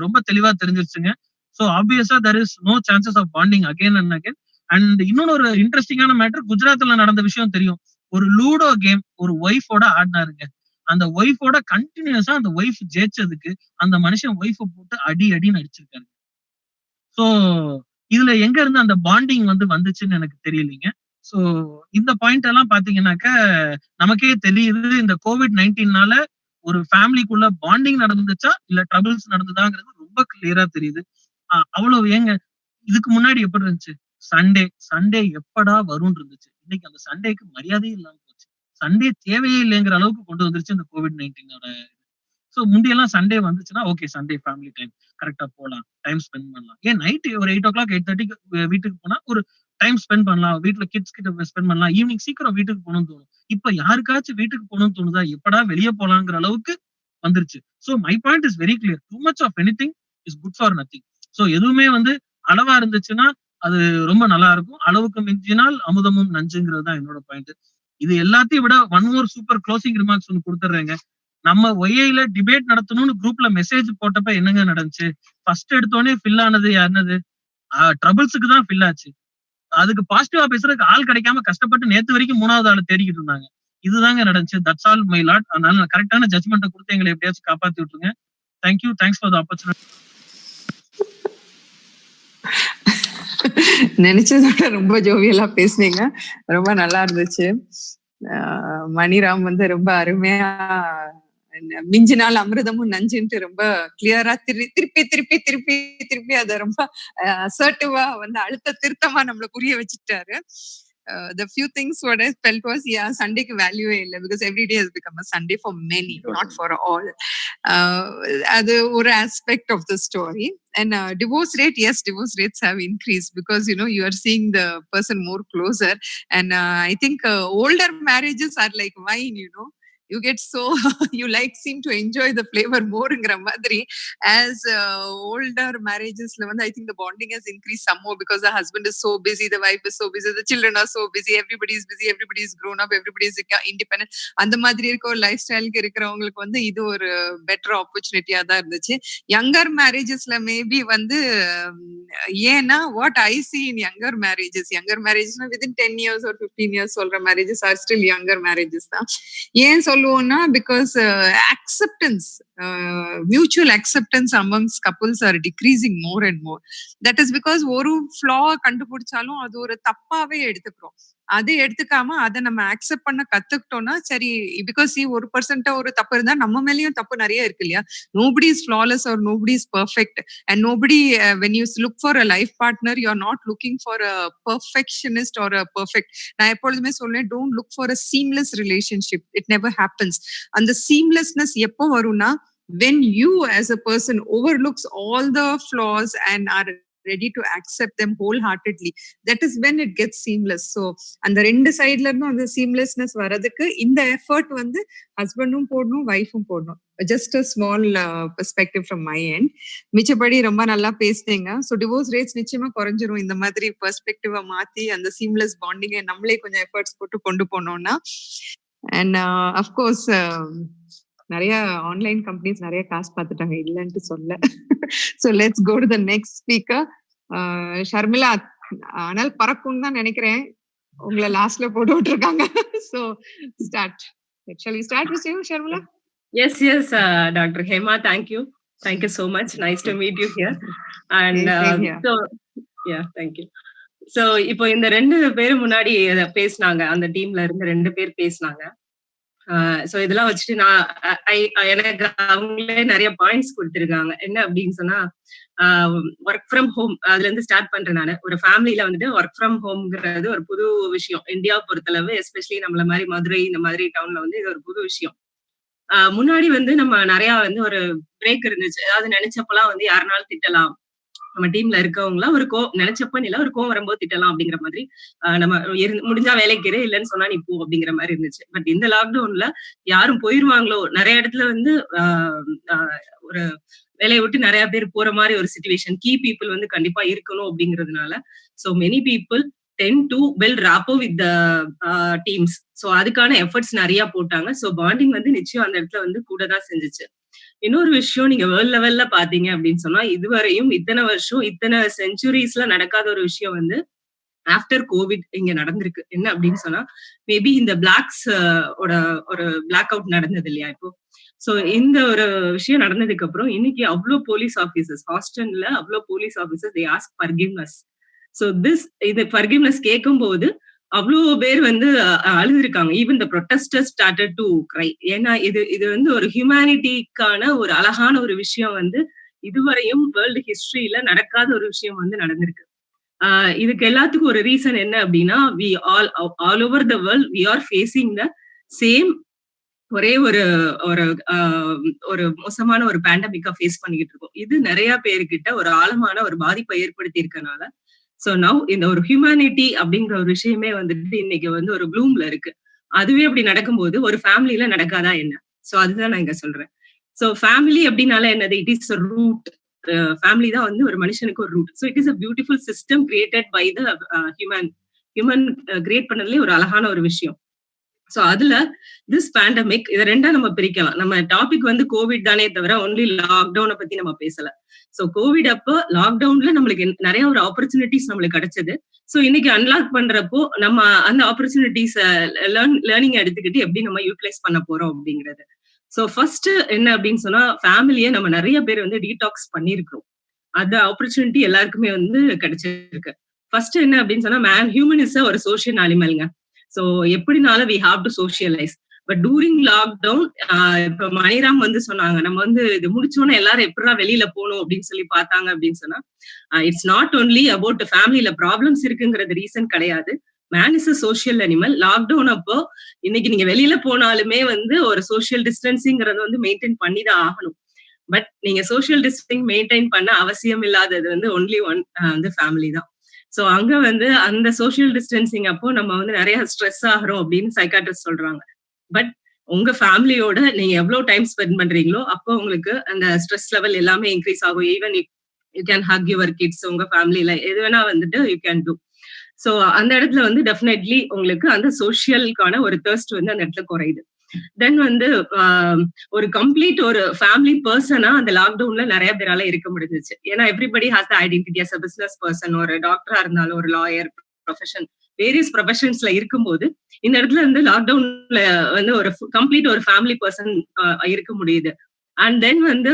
ரொம்ப தெளிவா தெரிஞ்சிருச்சுங்க. சோ ஆப்வியஸா there is no chances of bonding again and again. And இன்னொன்னு ஒரு இன்ட்ரெஸ்டிங்கான மேட்டர், குஜராத்ல நடந்த விஷயம் தெரியும். ஒரு லூடோ கேம் ஒரு ஒய்ஃபோட ஆடினாருங்க. அந்த ஒய்ஃபோட கண்டினியூஸா அந்த ஒய்ஃப் ஜெயிச்சதுக்கு அந்த மனுஷன் ஒய்ஃப போட்டு அடின்னு அடிச்சிருக்காரு. சோ இதுல எங்க இருந்து அந்த பாண்டிங் வந்து வந்துச்சுன்னு எனக்கு தெரியலீங்க. சோ இந்த பாயிண்ட் எல்லாம் பாத்தீங்கன்னாக்க நமக்கே தெரியுது, இந்த COVID-19னால ஒரு ஃபேமிலிக்குள்ள பாண்டிங் நடந்துச்சா இல்ல ட்ரபிள்ஸ் நடந்ததாங்கிறது ரொம்ப கிளியரா தெரியுது. அவ்வளவு ஏங்க. இதுக்கு முன்னாடி எப்படி இருந்துச்சு, சண்டே எப்படா வரும்னு இருந்துச்சு. இன்னைக்கு அந்த சண்டேக்கு மரியாதையே இல்லாம போச்சு. சண்டே தேவையே இல்லைங்கிற அளவுக்கு கொண்டு வந்துருச்சு இந்த COVID-19ஓட. சோ முந்தியெல்லாம் சண்டே வந்துச்சுன்னா ஓகே, சண்டே ஃபேமிலி டைம், கரெக்டா போலாம், டைம் ஸ்பெண்ட் பண்ணலாம். ஏன் நைட் ஒரு 8 o'clock 8:30 வீட்டுக்கு போனா ஒரு டைம் ஸ்பெண்ட் பண்ணலாம், வீட்டுல கிட்ஸ் கிட்ட ஸ்பெண்ட் பண்ணலாம், ஈவினிங் சீக்கிரம் வீட்டுக்கு போகணும்னு தோணும். இப்ப யாருக்காச்சும் வீட்டுக்கு போகணும்னு தோணுதா, எப்படா வெளியே போலாங்கிற அளவுக்கு வந்துருச்சு. So my point is very clear, too much of anything is good for nothing. So எதுவுமே வந்து அளவா இருந்துச்சுன்னா அது ரொம்ப நல்லா இருக்கும். அளவுக்கு மிஞ்சினால் அமுதமும் நஞ்சுங்கிறது தான் என்னோட பாயிண்ட். இது எல்லாத்தையும் விட one more super closing remarks ஒன்று கொடுத்துட்றேங்க. நம்ம ஒய்ஐல டிபேட் நடத்தணும்னு குரூப்ல மெசேஜ் போட்டப்ப என்னங்க நடந்துச்சு? ஃபர்ஸ்ட் எடுத்தோடனே ஃபில் ஆனது யாருனது? ட்ரபிள்ஸுக்கு தான் ஃபில் ஆச்சு. அதுக்கு பாசிட்டிவா பேசுறதுக்கு ஆள் கிடைக்காம கஷ்டப்பட்டு நேத்து வரைக்கும் 3வது ஆள் தேடிக்கிட்டு இருந்தாங்க. இதுதாங்க நடந்துச்சு. That's all my lord. அதனால கரெக்டான ஜட்மெண்ட்டை கொடுத்து எங்களை எப்படியாச்சும் காப்பாத்தி விட்டுருங்க. Thank you. Thanks for the opportunity. நினைச்சதோட ரொம்ப ஜோவியலா பேசுனீங்க. ரொம்ப நல்லா இருந்துச்சு. மணிராம் வந்து ரொம்ப அருமையா மிஞ்சினால் அமிர்தமும் நஞ்சுன்ட்டு ரொம்ப கிளியரா திருப்பி திருப்பி திருப்பி திருப்பி அதை ரொம்ப அசர்ட்டிவா வந்து அழுத்த திருத்தமா நம்மள புரிய வச்சுட்டாரு. The few things what I felt was, yeah, Sunday ku value illa, because every day has become a Sunday for many, not for all. Adu or aspect of the story. And divorce rate, yes, divorce rates have increased because, you know, you are seeing the person more closer. And I think older marriages are like wine, you know. You get so you seem to enjoy the flavor more ingra madri. As older marriages I think the bonding has increased some more because the husband is so busy, the wife is so busy, the children are so busy, everybody is busy, everybody is grown up, everybody is independent. And madri irukka lifestyle ku irukravungalukku idu or better opportunity ah da irundhuchu. Younger marriages la maybe yena what I see in younger marriages within 10 years or 15 years solra marriages are still younger marriages da. Yen சொல்லுவோம்னா because acceptance, mutual acceptance amongst couples are decreasing more and more. That is because ஒரு flaw கண்டுபிடிச்சாலும் அது ஒரு தப்பாவே எடுத்துக்கிறோம். அதை எடுத்துக்காம அதை நம்ம அக்செப்ட் பண்ண கத்துக்கிட்டோம்னா சரி, பிகாஸ் ஒரு பர்சன்டா ஒரு தப்பு இருந்தா நம்ம மேலயும் தப்பு நிறைய இருக்கு இல்லையா. nobody is flawless or nobody is perfect, and nobody when you look for a life partner, you are not looking for a perfectionist or a perfect. நான் எப்பொழுதுமே சொல்றேன், don't look for a seamless relationship. It never happens. And the seamlessness எப்போ வரும்னா when you as a person overlooks all the flaws and are ready to accept them wholeheartedly. That is when it gets seamless. So அந்த ரெண்டு சைடுல இருந்தும் அந்த seamlessness வரதுக்கு இந்த effort வந்து ஹஸ்பண்டும் போடணும், வைஃபும் போடணும். Just a small perspective from my end. மிச்சபடி ரொம்ப நல்லா பேசுனீங்க. ஸோ டிவோர்ஸ் ரேட்ஸ் நிச்சயமா குறைஞ்சிரும் இந்த மாதிரி பெர்ஸ்பெக்டிவா மாத்தி அந்த சீம்லெஸ் பாண்டிங்கை நம்மளே கொஞ்சம் எஃபர்ட்ஸ் போட்டு கொண்டு போனோம்னா. அண்ட் அஃப்கோர்ஸ் நிறைய ஆன்லைன் கம்பெனிஸ் நிறைய காசு பார்த்துட்டாங்க, இல்லைன்ட்டு சொல்ல. So let's go to the next speaker. Sharmila ஆனால் பறக்கும் தான் நினைக்கிறேன், உங்களை லாஸ்ட்ல போட்டு விட்டுருக்காங்க. So start. Shall we start with you, Sharmila? Yes, Dr. Hema, thank you so much. Nice to meet you here. And so yeah, thank you. So இப்போ இந்த ரெண்டு பேரும் முன்னாடி பேசினாங்க, அந்த டீம்ல இருந்து ரெண்டு பேர் பேசினாங்க. சோ இதெல்லாம் வச்சுட்டு நான் எனக்கு அவங்களே நிறைய பாயிண்ட்ஸ் கொடுத்திருக்காங்க. என்ன அப்படின்னு சொன்னா, ஒர்க் ஃப்ரம் ஹோம் அதுல இருந்து ஸ்டார்ட் பண்றேன். நான் ஒரு ஃபேமிலியில வந்துட்டு ஒர்க் ஃப்ரம் ஹோம்ங்கிறது ஒரு புது விஷயம் இந்தியா பொறுத்தளவு, எஸ்பெஷலி நம்மள மாதிரி மதுரை இந்த மாதிரி டவுன்ல வந்து இது ஒரு புது விஷயம். முன்னாடி வந்து நம்ம நிறைய வந்து ஒரு பிரேக் இருந்துச்சு. அதாவது நினைச்சப்பெல்லாம் வந்து யாருனாலும் திட்டலாம், நம்ம டீம்ல இருக்கவங்களா ஒரு நினைச்சப்ப இல்ல ஒரு கோவம் வரும்போது திட்டலாம் அப்படிங்கிற மாதிரி, நம்ம முடிஞ்சா வேலைக்கு இல்லைன்னு சொன்னா நீ போ அப்படிங்கிற மாதிரி இருந்துச்சு. பட் இந்த லாக்டவுன்ல யாரும் போயிருவாங்களோ, நிறைய இடத்துல வந்து ஒரு வேலையை விட்டு நிறைய பேர் போற மாதிரி ஒரு சிச்சுவேஷன், கீ பீப்புள் வந்து கண்டிப்பா இருக்கணும் அப்படிங்கிறதுனால so many people tend to build rapport with the teams. so அதுக்கான எஃபர்ட்ஸ் நிறைய போட்டாங்க. so bonding வந்து நிச்சயம் அந்த இடத்துல வந்து கூட தான் செஞ்சுச்சு. இன்னொரு விஷயம், நீங்க வேர்ல்ட் லெவல்ல பாத்தீங்க அப்படின்னு சொன்னா, இதுவரையும் இத்தனை வருஷம் இத்தனை செஞ்சுரிஸ்ல நடக்காத ஒரு விஷயம் வந்து ஆஃப்டர் கோவிட் இங்க நடந்திருக்கு. என்ன அப்படின்னு சொன்னா, மேபி இந்த பிளாக்ஸ் ஒரு பிளாக் அவுட் நடந்தது இல்லையா இப்போ. சோ இந்த ஒரு விஷயம் நடந்ததுக்கு அப்புறம் இன்னைக்கு அவ்வளோ போலீஸ் ஆபீசர்ஸ் ஹாஸ்டல்ல அவ்வளோ police officers they ask forgiveness. So இது ஃபர்கிவ்னஸ் கேட்கும் போது அவ்வளோ பேர் வந்து அழுதுருக்காங்க. Even the protesters started to cry. ஏன்னா இது வந்து ஒரு ஹியூமனிட்டிக்கான ஒரு அழகான ஒரு விஷயம் வந்து இதுவரையும் வேர்ல்டு ஹிஸ்டரியில நடக்காத ஒரு விஷயம் வந்து நடந்திருக்கு. இதுக்கு எல்லாத்துக்கும் ஒரு ரீசன் என்ன அப்படின்னா, we all over the world we are facing the same ஒரே ஒரு மோசமான ஒரு பேண்டமிக்கா ஃபேஸ் பண்ணிக்கிட்டு இருக்கோம். இது நிறைய பேருக்கிட்ட ஒரு ஆழமான ஒரு பாதிப்பை ஏற்படுத்தி இருக்கனால சோ நவ் இந்த ஒரு ஹியூமனிட்டி அப்படிங்கிற ஒரு விஷயமே வந்துட்டு இன்னைக்கு வந்து ஒரு ப்ளூம்ல இருக்கு. அதுவே அப்படி நடக்கும்போது ஒரு ஃபேமிலியில நடக்காதா என்ன? சோ அதுதான் நான் இங்க சொல்றேன். சோ ஃபேமிலி அப்படின்னால என்னது, இட் இஸ் ரூட். ஃபேமிலி தான் வந்து ஒரு மனுஷனுக்கு ஒரு route. So it is a beautiful system created by the human create பண்ணதுலேயே ஒரு அழகான ஒரு விஷயம். ஸோ அதுல திஸ் பேண்டமிக் இதை ரெண்டா நம்ம பிரிக்கலாம். நம்ம டாபிக் வந்து கோவிட் தானே தவிர ஒன்லி லாக்டவுனை பத்தி நம்ம பேசல. ஸோ கோவிட் அப்போ லாக்டவுன்ல நம்மளுக்கு நிறைய ஒரு ஆப்பர்ச்சுனிட்டிஸ் நம்மளுக்கு கிடைச்சது. ஸோ இன்னைக்கு அன்லாக் பண்றப்போ நம்ம அந்த ஆப்பர்ச்சுனிட்டிஸ் லேர்னிங் எடுத்துக்கிட்டு எப்படி நம்ம யூட்டிலைஸ் பண்ண போறோம் அப்படிங்கிறது. ஸோ ஃபர்ஸ்ட் என்ன அப்படின்னு சொன்னா, ஃபேமிலியை நம்ம நிறைய பேர் வந்து டீடாக்ஸ் பண்ணிருக்கிறோம். அந்த ஆப்பர்ச்சுனிட்டி எல்லாருக்குமே வந்து கிடைச்சிருக்கு. ஃபர்ஸ்ட் என்ன அப்படின்னு சொன்னா, ஹியூமன் இஸ் ஒரு சோஷியல் அனிமல்ங்க. ஸோ எப்படினாலும் we have to socialise. But during lockdown இப்ப மணிராம் வந்து சொன்னாங்க, நம்ம வந்து இது முடிச்சோன்னா எல்லாரும் எப்படிலாம் வெளியில போகணும் அப்படின்னு சொல்லி பார்த்தாங்க அப்படின்னு சொன்னா, இட்ஸ் நாட் ஒன்லி அபவுட் ஃபேமிலியில ப்ராப்ளம்ஸ் இருக்குங்கிறது ரீசன் கிடையாது. Man is a social animal. Lockdown அப்போ இன்னைக்கு நீங்க வெளியில போனாலுமே வந்து ஒரு சோஷியல் டிஸ்டன்சிங்கிறது வந்து மெயின்டைன் பண்ணி தான் ஆகணும். பட் நீங்க சோஷியல் டிஸ்டன்சிங் மெயின்டைன் பண்ண அவசியம் இல்லாதது வந்து ஒன்லி ஒன் வந்து ஃபேமிலி தான். ஸோ அங்க வந்து அந்த சோஷியல் டிஸ்டன்சிங் அப்போ நம்ம வந்து நிறைய ஸ்ட்ரெஸ் ஆகிறோம் அப்படின்னு சைக்காட்ரிஸ்ட் சொல்றாங்க. பட் உங்க ஃபேமிலியோட நீங்க எவ்வளவு டைம் ஸ்பெண்ட் பண்றீங்களோ அப்போ உங்களுக்கு அந்த ஸ்ட்ரெஸ் லெவல் எல்லாமே இன்க்ரீஸ் ஆகும். Even you can hug your kids, உங்க ஃபேமிலியில எது வேணா வந்துட்டு யூ கேன் டூ. ஸோ அந்த இடத்துல வந்து டெஃபினெட்லி உங்களுக்கு அந்த சோஷியலுக்கான ஒரு தர்ஸ்ட் வந்து அந்த இடத்துல குறையுது. தென் வந்து ஒரு கம்ப்ளீட் ஒரு ஃபேமிலி பர்சனா அந்த லாக்டவுன்ல நிறைய பேரால இருக்க முடிஞ்சிச்சு. ஏன்னா everybody has the identity as a business person. ஒரு டாக்டரா இருந்தாலும், ஒரு லாயர், ப்ரொஃபஷன், வேரியஸ் ப்ரொஃபஷன்ஸ்ல இருக்கும்போது இந்த இடத்துல வந்து லாக்டவுன்ல வந்து ஒரு கம்ப்ளீட் ஒரு ஃபேமிலி பர்சன் இருக்க முடியுது. அண்ட் தென் வந்து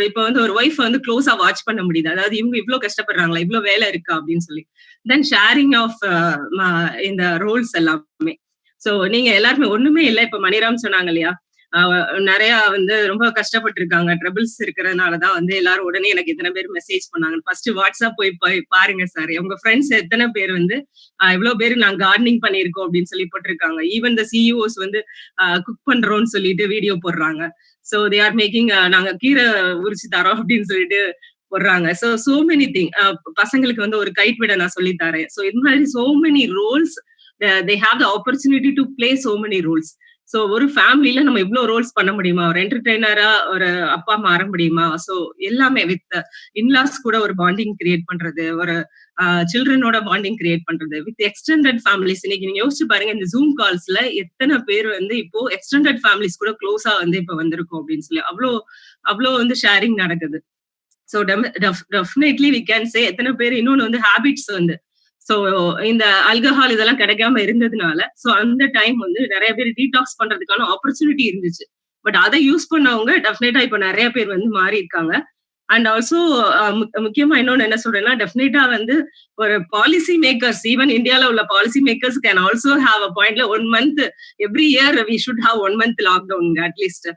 இப்ப வந்து ஒரு ஒய்ஃப் வந்து க்ளோஸா வாட்ச் பண்ண முடியுது. அதாவது இவங்க இவ்வளவு கஷ்டப்படுறாங்களா, இவ்வளவு வேலை இருக்கா அப்படின்னு சொல்லி. தென் ஷேரிங் ஆஃப் இந்த ரோல்ஸ் எல்லாமே. சோ நீங்க எல்லாருமே ஒண்ணுமே இல்லை. இப்ப மணிராம் சொன்னாங்க இல்லையா, நிறைய வந்து ரொம்ப கஷ்டப்பட்டு இருக்காங்க, ட்ரபிள்ஸ் இருக்கிறதுனாலதான் வந்து எல்லாரும் உடனே எனக்கு எத்தனை பேர் மெசேஜ் பண்ணாங்க. ஃபர்ஸ்ட் வாட்ஸ்அப் போய் பாருங்க சார், உங்க ஃப்ரெண்ட்ஸ் எத்தனை பேர் வந்து இவ்வளவு பேர் நாங்க கார்டனிங் பண்ணிருக்கோம் அப்படின்னு சொல்லி போட்டிருக்காங்க. ஈவன் த சிஇஓஸ் வந்து குக் பண்றோம்னு சொல்லிட்டு வீடியோ போடுறாங்க. சோ தே ஆர் மேக்கிங், நாங்க கீரை உரிச்சு தரோம் அப்படின்னு சொல்லிட்டு போடுறாங்க. So many thing. பசங்களுக்கு வந்து ஒரு கைட் விட நான் சொல்லி தரேன். சோ இது மாதிரி so many Rolle's, they have the opportunity to play so many roles. So ஒரு ஃபேமிலில நம்ம இவ்வளவு ரோல்ஸ் பண்ண முடியுமா? ஒரு என்டர்டெய்னரா ஒரு அப்பா மாற முடியுமா? சோ எல்லாமே வித் இன்லாஸ் கூட ஒரு பாண்டிங் கிரியேட் பண்றது, ஒரு சில்ட்ரனோட பாண்டிங் கிரியேட் பண்றது, வித் எக்ஸ்டெண்டட் ஃபேமிலிஸ். இன்னைக்கு நீங்க யோசிச்சு பாருங்க, இந்த ஜூம் கால்ஸ்ல எத்தனை பேர் வந்து இப்போ எக்ஸ்டெண்டட் ஃபேமிலிஸ் கூட க்ளோஸா வந்து இப்ப வந்திருக்கும் அப்படின்னு சொல்லி அவ்வளோ வந்து ஷேரிங் நடக்குது. So definitely we can say எத்தனை பேர் இன்னொன்னு வந்து ஹேபிட்ஸ் வந்து, சோ இந்த ஆல்கஹால் இதெல்லாம் கிடைக்காம இருந்ததுனால சோ அந்த டைம் வந்து நிறைய பேர் டீடாக்ஸ் பண்றதுக்கான ஆப்பர்ச்சுனிட்டி இருந்துச்சு. பட் அதை யூஸ் பண்ணவங்க டெஃபினெட்டா இப்ப நிறைய பேர் வந்து மாறி இருக்காங்க. அண்ட் ஆல்சோ முக்கியமா இன்னொன்னு என்ன சொல்றேன்னா, டெஃபினெட்டா வந்து ஒரு பாலிசி மேக்கர்ஸ், ஈவன் இந்தியால உள்ள policy makers can also have a பாயிண்ட்ல 1 month every year we should have 1 month lockdown at least.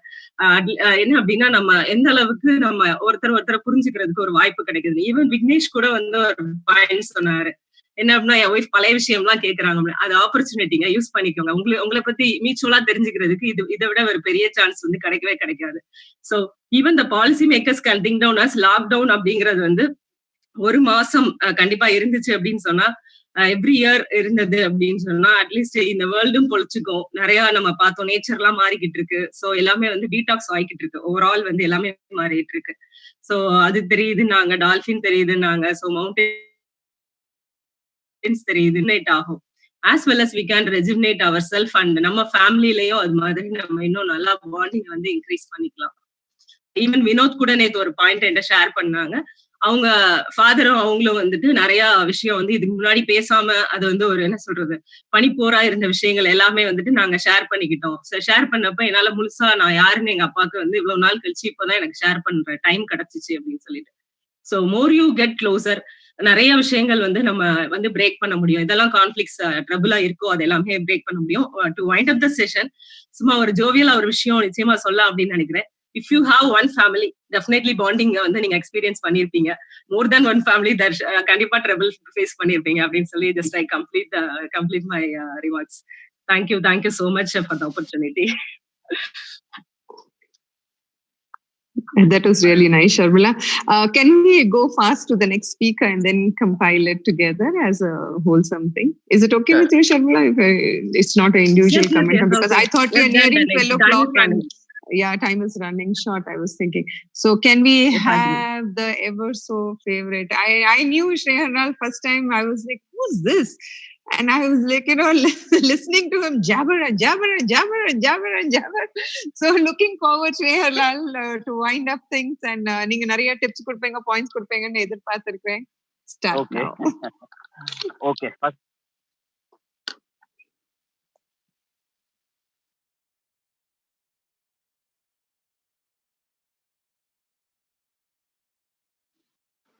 என்ன அப்படின்னா நம்ம எந்த அளவுக்கு நம்ம ஒருத்தர் புரிஞ்சுக்கிறதுக்கு ஒரு வாய்ப்பு கிடைக்குது. ஈவன் விக்னேஷ் கூட வந்து ஒரு பாயிண்ட் சொன்னாரு, என்ன அப்படின்னா என் ஒய்ஃப் பழைய விஷயம் எல்லாம் கேட்கறாங்க, அது ஆப்பர்ச்சுனிட்டிங்க, யூஸ் பண்ணிக்கோங்க. உங்களை பத்தி மியூச்சுவலா தெரிஞ்சுக்கிறதுக்கு இதை விட ஒரு பெரிய சான்ஸ் வந்து கிடைக்கவே கிடைக்காது. So even the policy makers can think down as lockdown அப்படிங்கிறது வந்து 1 மாசம் கண்டிப்பா இருந்துச்சு அப்படின்னு சொன்னா, எவ்ரி இயர் இருந்தது அப்படின்னு சொன்னா அட்லீஸ்ட் இந்த வேர்ல்டும் பொழிச்சுக்கும். நிறைய நம்ம பார்த்தோம், நேச்சர் எல்லாம் மாறிக்கிட்டு இருக்கு. சோ எல்லாமே வந்து டீடாக்ஸ் ஆகிக்கிட்டு இருக்கு. ஓவரால் வந்து எல்லாமே மாறிட்டு இருக்கு. சோ அது தெரியுதுன்னாங்க, டால்பின் தெரியுதுன்னாங்க, சோ மவுண்டன் தெரியுது ஆகும். As well as we can rejuvenate our self and நம்ம ஃபேமிலிலயும் அது மாதிரி நம்ம இன்னும் நல்லா பாண்டிங் வந்து இன்க்ரீஸ் பண்ணிக்கலாம். ஈவன் வினோத் கூட நேத்து ஒரு பாயிண்ட் என்கிட்ட ஷேர் பண்ணாங்க. அவங்க ஃபாதரும் அவங்களும் வந்துட்டு நிறைய விஷயம் வந்து இதுக்கு முன்னாடி பேசாம அது வந்து ஒரு என்ன சொல்றது பனிப்போரா இருந்த விஷயங்கள் எல்லாமே வந்துட்டு நாங்க ஷேர் பண்ணிக்கிட்டோம். ஷேர் பண்ணப்ப என்னால முழுசா நான் யாருன்னு எங்க அப்பாவுக்கு வந்து இவ்வளவு நாள் கழிச்சு இப்பதான் எனக்கு ஷேர் பண்ற டைம் கிடைச்சிச்சு அப்படின்னு சொல்லிட்டு. So more you get closer, நிறைய விஷயங்கள் வந்து நம்ம வந்து பிரேக் பண்ண முடியும். இதெல்லாம் கான்ஃபிளிக்ஸ் ட்ரபிளா இருக்கோ அது எல்லாமே பிரேக் பண்ண முடியும். To wind up the session சும்மா ஒரு ஜோவியலா ஒரு விஷயம் நிச்சயமா சொல்லலாம் அப்படின்னு நினைக்கிறேன். If you have one family definitely bonding வந்து நீங்க எக்ஸ்பீரியன்ஸ் பண்ணிருப்பீங்க. மோர் தென் ஒன் ஃபேமிலி கண்டிப்பா ட்ரபிள் ஃபேஸ் பண்ணிருப்பீங்க அப்படின்னு சொல்லி just I complete my remarks. Thank you so much for the opportunity. That was really nice, Sharmila. Can we go fast to the next speaker and then compile it together as a wholesome thing? Is it okay with you, Sharmila? If it's not an individual comment, because I thought we are nearing 12 o'clock. Yeah, time is running short, I was thinking. So can we have the ever so favorite? I knew Shreyanal first time. I was like, who's this? And I was like, listening to him jabber and jabber and jabber and jabber and jabber. So looking forward, Shreyanal, to wind up things and நீங்க நிறைய tips கொடுப்பீங்க, points கொடுப்பீங்கன்னு எதிர்பார்த்திருக்கேன். Start now. Okay. First,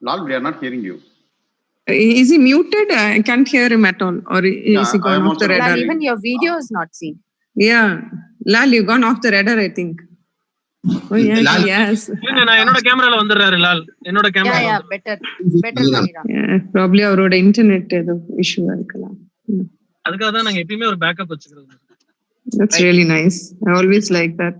Lal, we are not hearing you. Is he muted? I can't hear him at all. Or is he gone off the radar? Lal, even your video is not seen. Yeah. Lal, you've gone off the radar, I think. Oh, yeah, yes. நான் என்னோட கேமரால வந்துறாரு லால். என்னோட camera. Yeah, better Maniram. Yeah, probably அவரோட internet ஏதோ issue இருக்கலாம். அதுக்காக தான் நாங்க எப்பவுமே ஒரு பேக்கப் வச்சுக்கிறது. That's really nice. I always like that.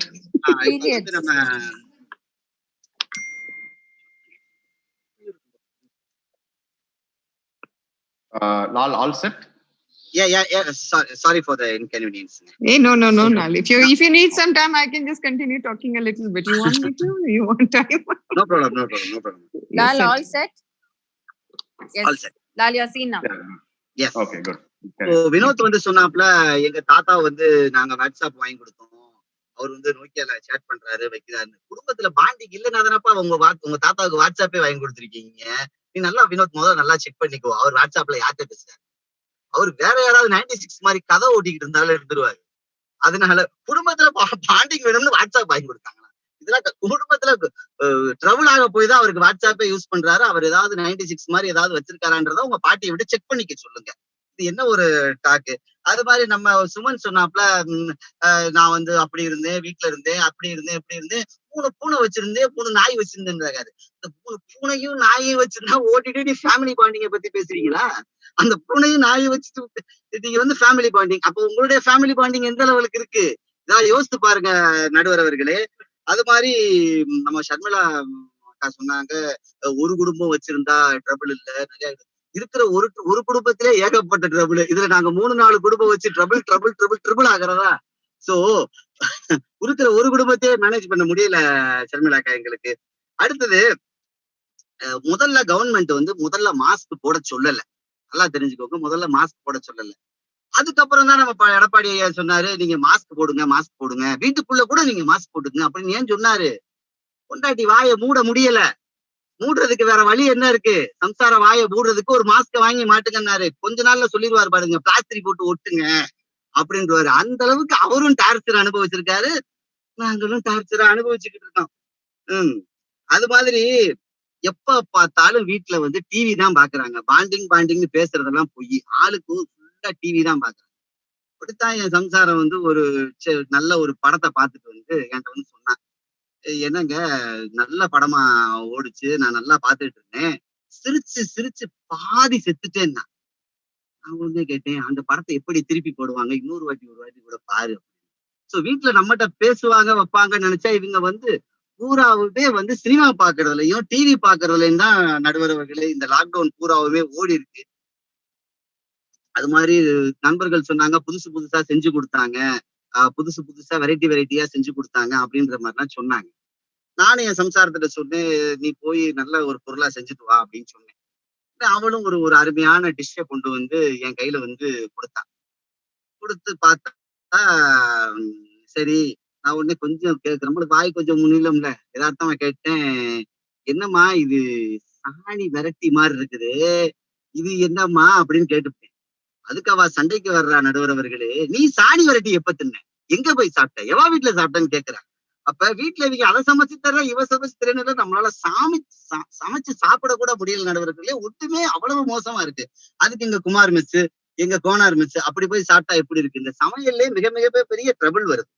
Lal, all set? Yeah. Sorry for the inconvenience. Hey, no, Lal. If you need some time, I can just continue talking a little bit. You want me to? You want time? No problem. Lal, all set? Yes. All set. Lal, you're seen now. Yes. Okay, good. So Vinod வந்து சொன்னாப்ல எங்க தாத்தா வந்து நாங்க WhatsApp வாங்கி கொடுத்தோம், அவர் வந்து நோக்கியால chat பண்றாரு வைக்கிறாரு. குடும்பத்துல பாண்டிங் இல்லைன்னா தானப்பா உங்க தாத்தாவுக்கு வாட்ஸ்அப்பே வாங்கி கொடுத்துருக்கீங்க. நீ நல்லா வினோத் முதல்ல நல்லா செக் பண்ணிக்கோ, அவர் வாட்ஸ்அப்ல யார்கிட்ட பேசுறாரு. அவர் வேற யாராவது 96 மாதிரி கதை ஓட்டிக்கிட்டு இருந்தாலும் எடுத்துருவாரு. அதனால குடும்பத்துல பாண்டிங் வேணும்னு வாட்ஸ்அப் வாங்கி கொடுத்தாங்களா? இதெல்லாம் குடும்பத்துல ட்ரபிள் ஆக போய் தான் அவருக்கு வாட்ஸ்அப்பே யூஸ் பண்றாரு. அவர் ஏதாவது 96 மாதிரி ஏதாவது வச்சிருக்காரான்றத உங்க பாட்டியை விட்டு செக் பண்ணிக்க சொல்லுங்க. இது என்ன ஒரு டாக்கு? அது மாதிரி நம்ம சுமன் சொன்னாப்ல, நான் வந்து அப்படி இருந்தேன், வீட்டுல இருந்தேன், அப்படி இருந்தேன், இப்படி இருந்தேன், 3 பூனை வச்சிருந்தேன், 3 நாய் வச்சிருந்தேன்றாரு. இந்த பூனையும் நாயையும் வச்சிருந்தா ஓட்டிட்டு நீ ஃபேமிலி பாண்டிங்கை பத்தி பேசுறீங்களா? அந்த பூனையும் நாயையும் வச்சுட்டு நீங்க வந்து ஃபேமிலி பாண்டிங். அப்போ உங்களுடைய ஃபேமிலி பாண்டிங் எந்த லெவலுக்கு இருக்கு? இதான் யோசித்து பாருங்க நடுவர் அவர்களே. அது மாதிரி நம்ம ஷர்மிளா அக்கா சொன்னாங்க, ஒரு குடும்பம் வச்சிருந்தா ட்ரபிள் இல்ல, நிறைய இருக்கிற ஒரு குடும்பத்திலே ஏகப்பட்ட ட்ரபிள். இதுல நாங்க 3-4 குடும்பம் வச்சு ட்ரபிள் ஆகிறதா? சோ இருக்கிற ஒரு குடும்பத்தையே மேனேஜ் பண்ண முடியல ஷர்மிளாக்கா எங்களுக்கு. அடுத்தது, முதல்ல கவர்மெண்ட் வந்து முதல்ல மாஸ்க் போட சொல்லல. நல்லா தெரிஞ்சுக்கோங்க, முதல்ல மாஸ்க் போட சொல்லல. அதுக்கப்புறம் தான் நம்ம எடப்பாடி ஐயா சொன்னாரு, நீங்க மாஸ்க் போடுங்க, வீட்டுக்குள்ள கூட நீங்க மாஸ்க் போட்டுங்க அப்படின்னு ஏன் சொன்னாரு? பொண்டாட்டி வாயை மூட முடியல, மூடுறதுக்கு வேற வழி என்ன இருக்கு? சம்சார வாயை மூடுறதுக்கு ஒரு மாஸ்க வாங்கி மாட்டுங்கன்னாரு. கொஞ்ச நாள்ல சொல்லிடுவாரு பாருங்க, பிளாஸ்டிக் போட்டு ஒட்டுங்க அப்படின்றாரு. அந்த அளவுக்கு அவரும் டார்ச்சர் அனுபவிச்சிருக்காரு, நாங்களும் டார்ச்சரை அனுபவிச்சுக்கிட்டு இருக்கோம். அது மாதிரி எப்ப பார்த்தாலும் வீட்டுல வந்து டிவி தான் பாக்குறாங்க. பாண்டிங்னு பேசுறதெல்லாம் போய் ஆளுக்கு ஃபுல்லா டிவி தான் பாக்குறாங்க. அப்படித்தான் என் சம்சாரம் வந்து ஒரு நல்ல ஒரு படத்தை பார்த்துட்டு வந்து என்கிட்ட வந்து சொன்னான், என்னங்க நல்ல படமா ஓடிச்சு, நான் நல்லா பாத்துட்டு இருந்தேன், சிரிச்சு பாதி செத்துட்டேன்னா. நான் ஒண்ணு கேட்டேன், அந்த படத்தை எப்படி திருப்பி போடுவாங்க, இன்னொரு வாட்டி கூட பாரு. சோ வீட்டுல நம்மகிட்ட பேசுவாங்க வைப்பாங்கன்னு நினைச்சா இவங்க வந்து பூராவுமே வந்து சினிமா பாக்குறதுலயும் டிவி பாக்குறதுலயும் தான் நடுவரவர்களே இந்த லாக்டவுன் பூராவுமே ஓடி இருக்கு. அது மாதிரி நண்பர்கள் சொன்னாங்க, புதுசா செஞ்சு கொடுத்தாங்க, புதுசா வெரைட்டியா செஞ்சு கொடுத்தாங்க அப்படின்ற மாதிரிலாம் சொன்னாங்க. நானும் என் சம்சாரத்துல சொன்னேன், நீ போய் நல்ல ஒரு பொருளா செஞ்சுட்டு வா அப்படின்னு சொன்னேன். அவளும் ஒரு அருமையான டிஷ்ஷை கொண்டு வந்து என் கையில வந்து கொடுத்தான். கொடுத்து பார்த்தா சரி, நான் உடனே கொஞ்சம் நம்மளுக்கு வாய் கொஞ்சம் முன்னிலும்ல யதார்த்தமா கேட்டேன், என்னம்மா இது சாணி வெரைட்டி மாதிரி இருக்குது, இது என்னம்மா அப்படின்னு கேட்டுப்பேன். அதுக்கு அவ சண்டைக்கு வர்றா, நடுவரவர்களே, நீ சாணி வெரைட்டி எப்ப தின்ன, எங்க போய் சாப்பிட்ட, எவா வீட்டுல சாப்பிட்டேன்னு கேட்கிறேன். அப்ப வீட்டுல இவங்க அதை சமைச்சு தர, இவ சமைச்சு தரேன்னு நம்மளால சமைச்சு சாப்பிட கூட முடியல நடுவர்களே. ஒட்டுமே அவ்வளவு மோசமா இருக்கு. அதுக்கு எங்க குமார் மிஸ், எங்க கோனார் மிஸ் அப்படி போய் சாப்பிட்டா எப்படி இருக்கு? இந்த சமையல்லே மிக பெரிய ட்ரபிள் வருது.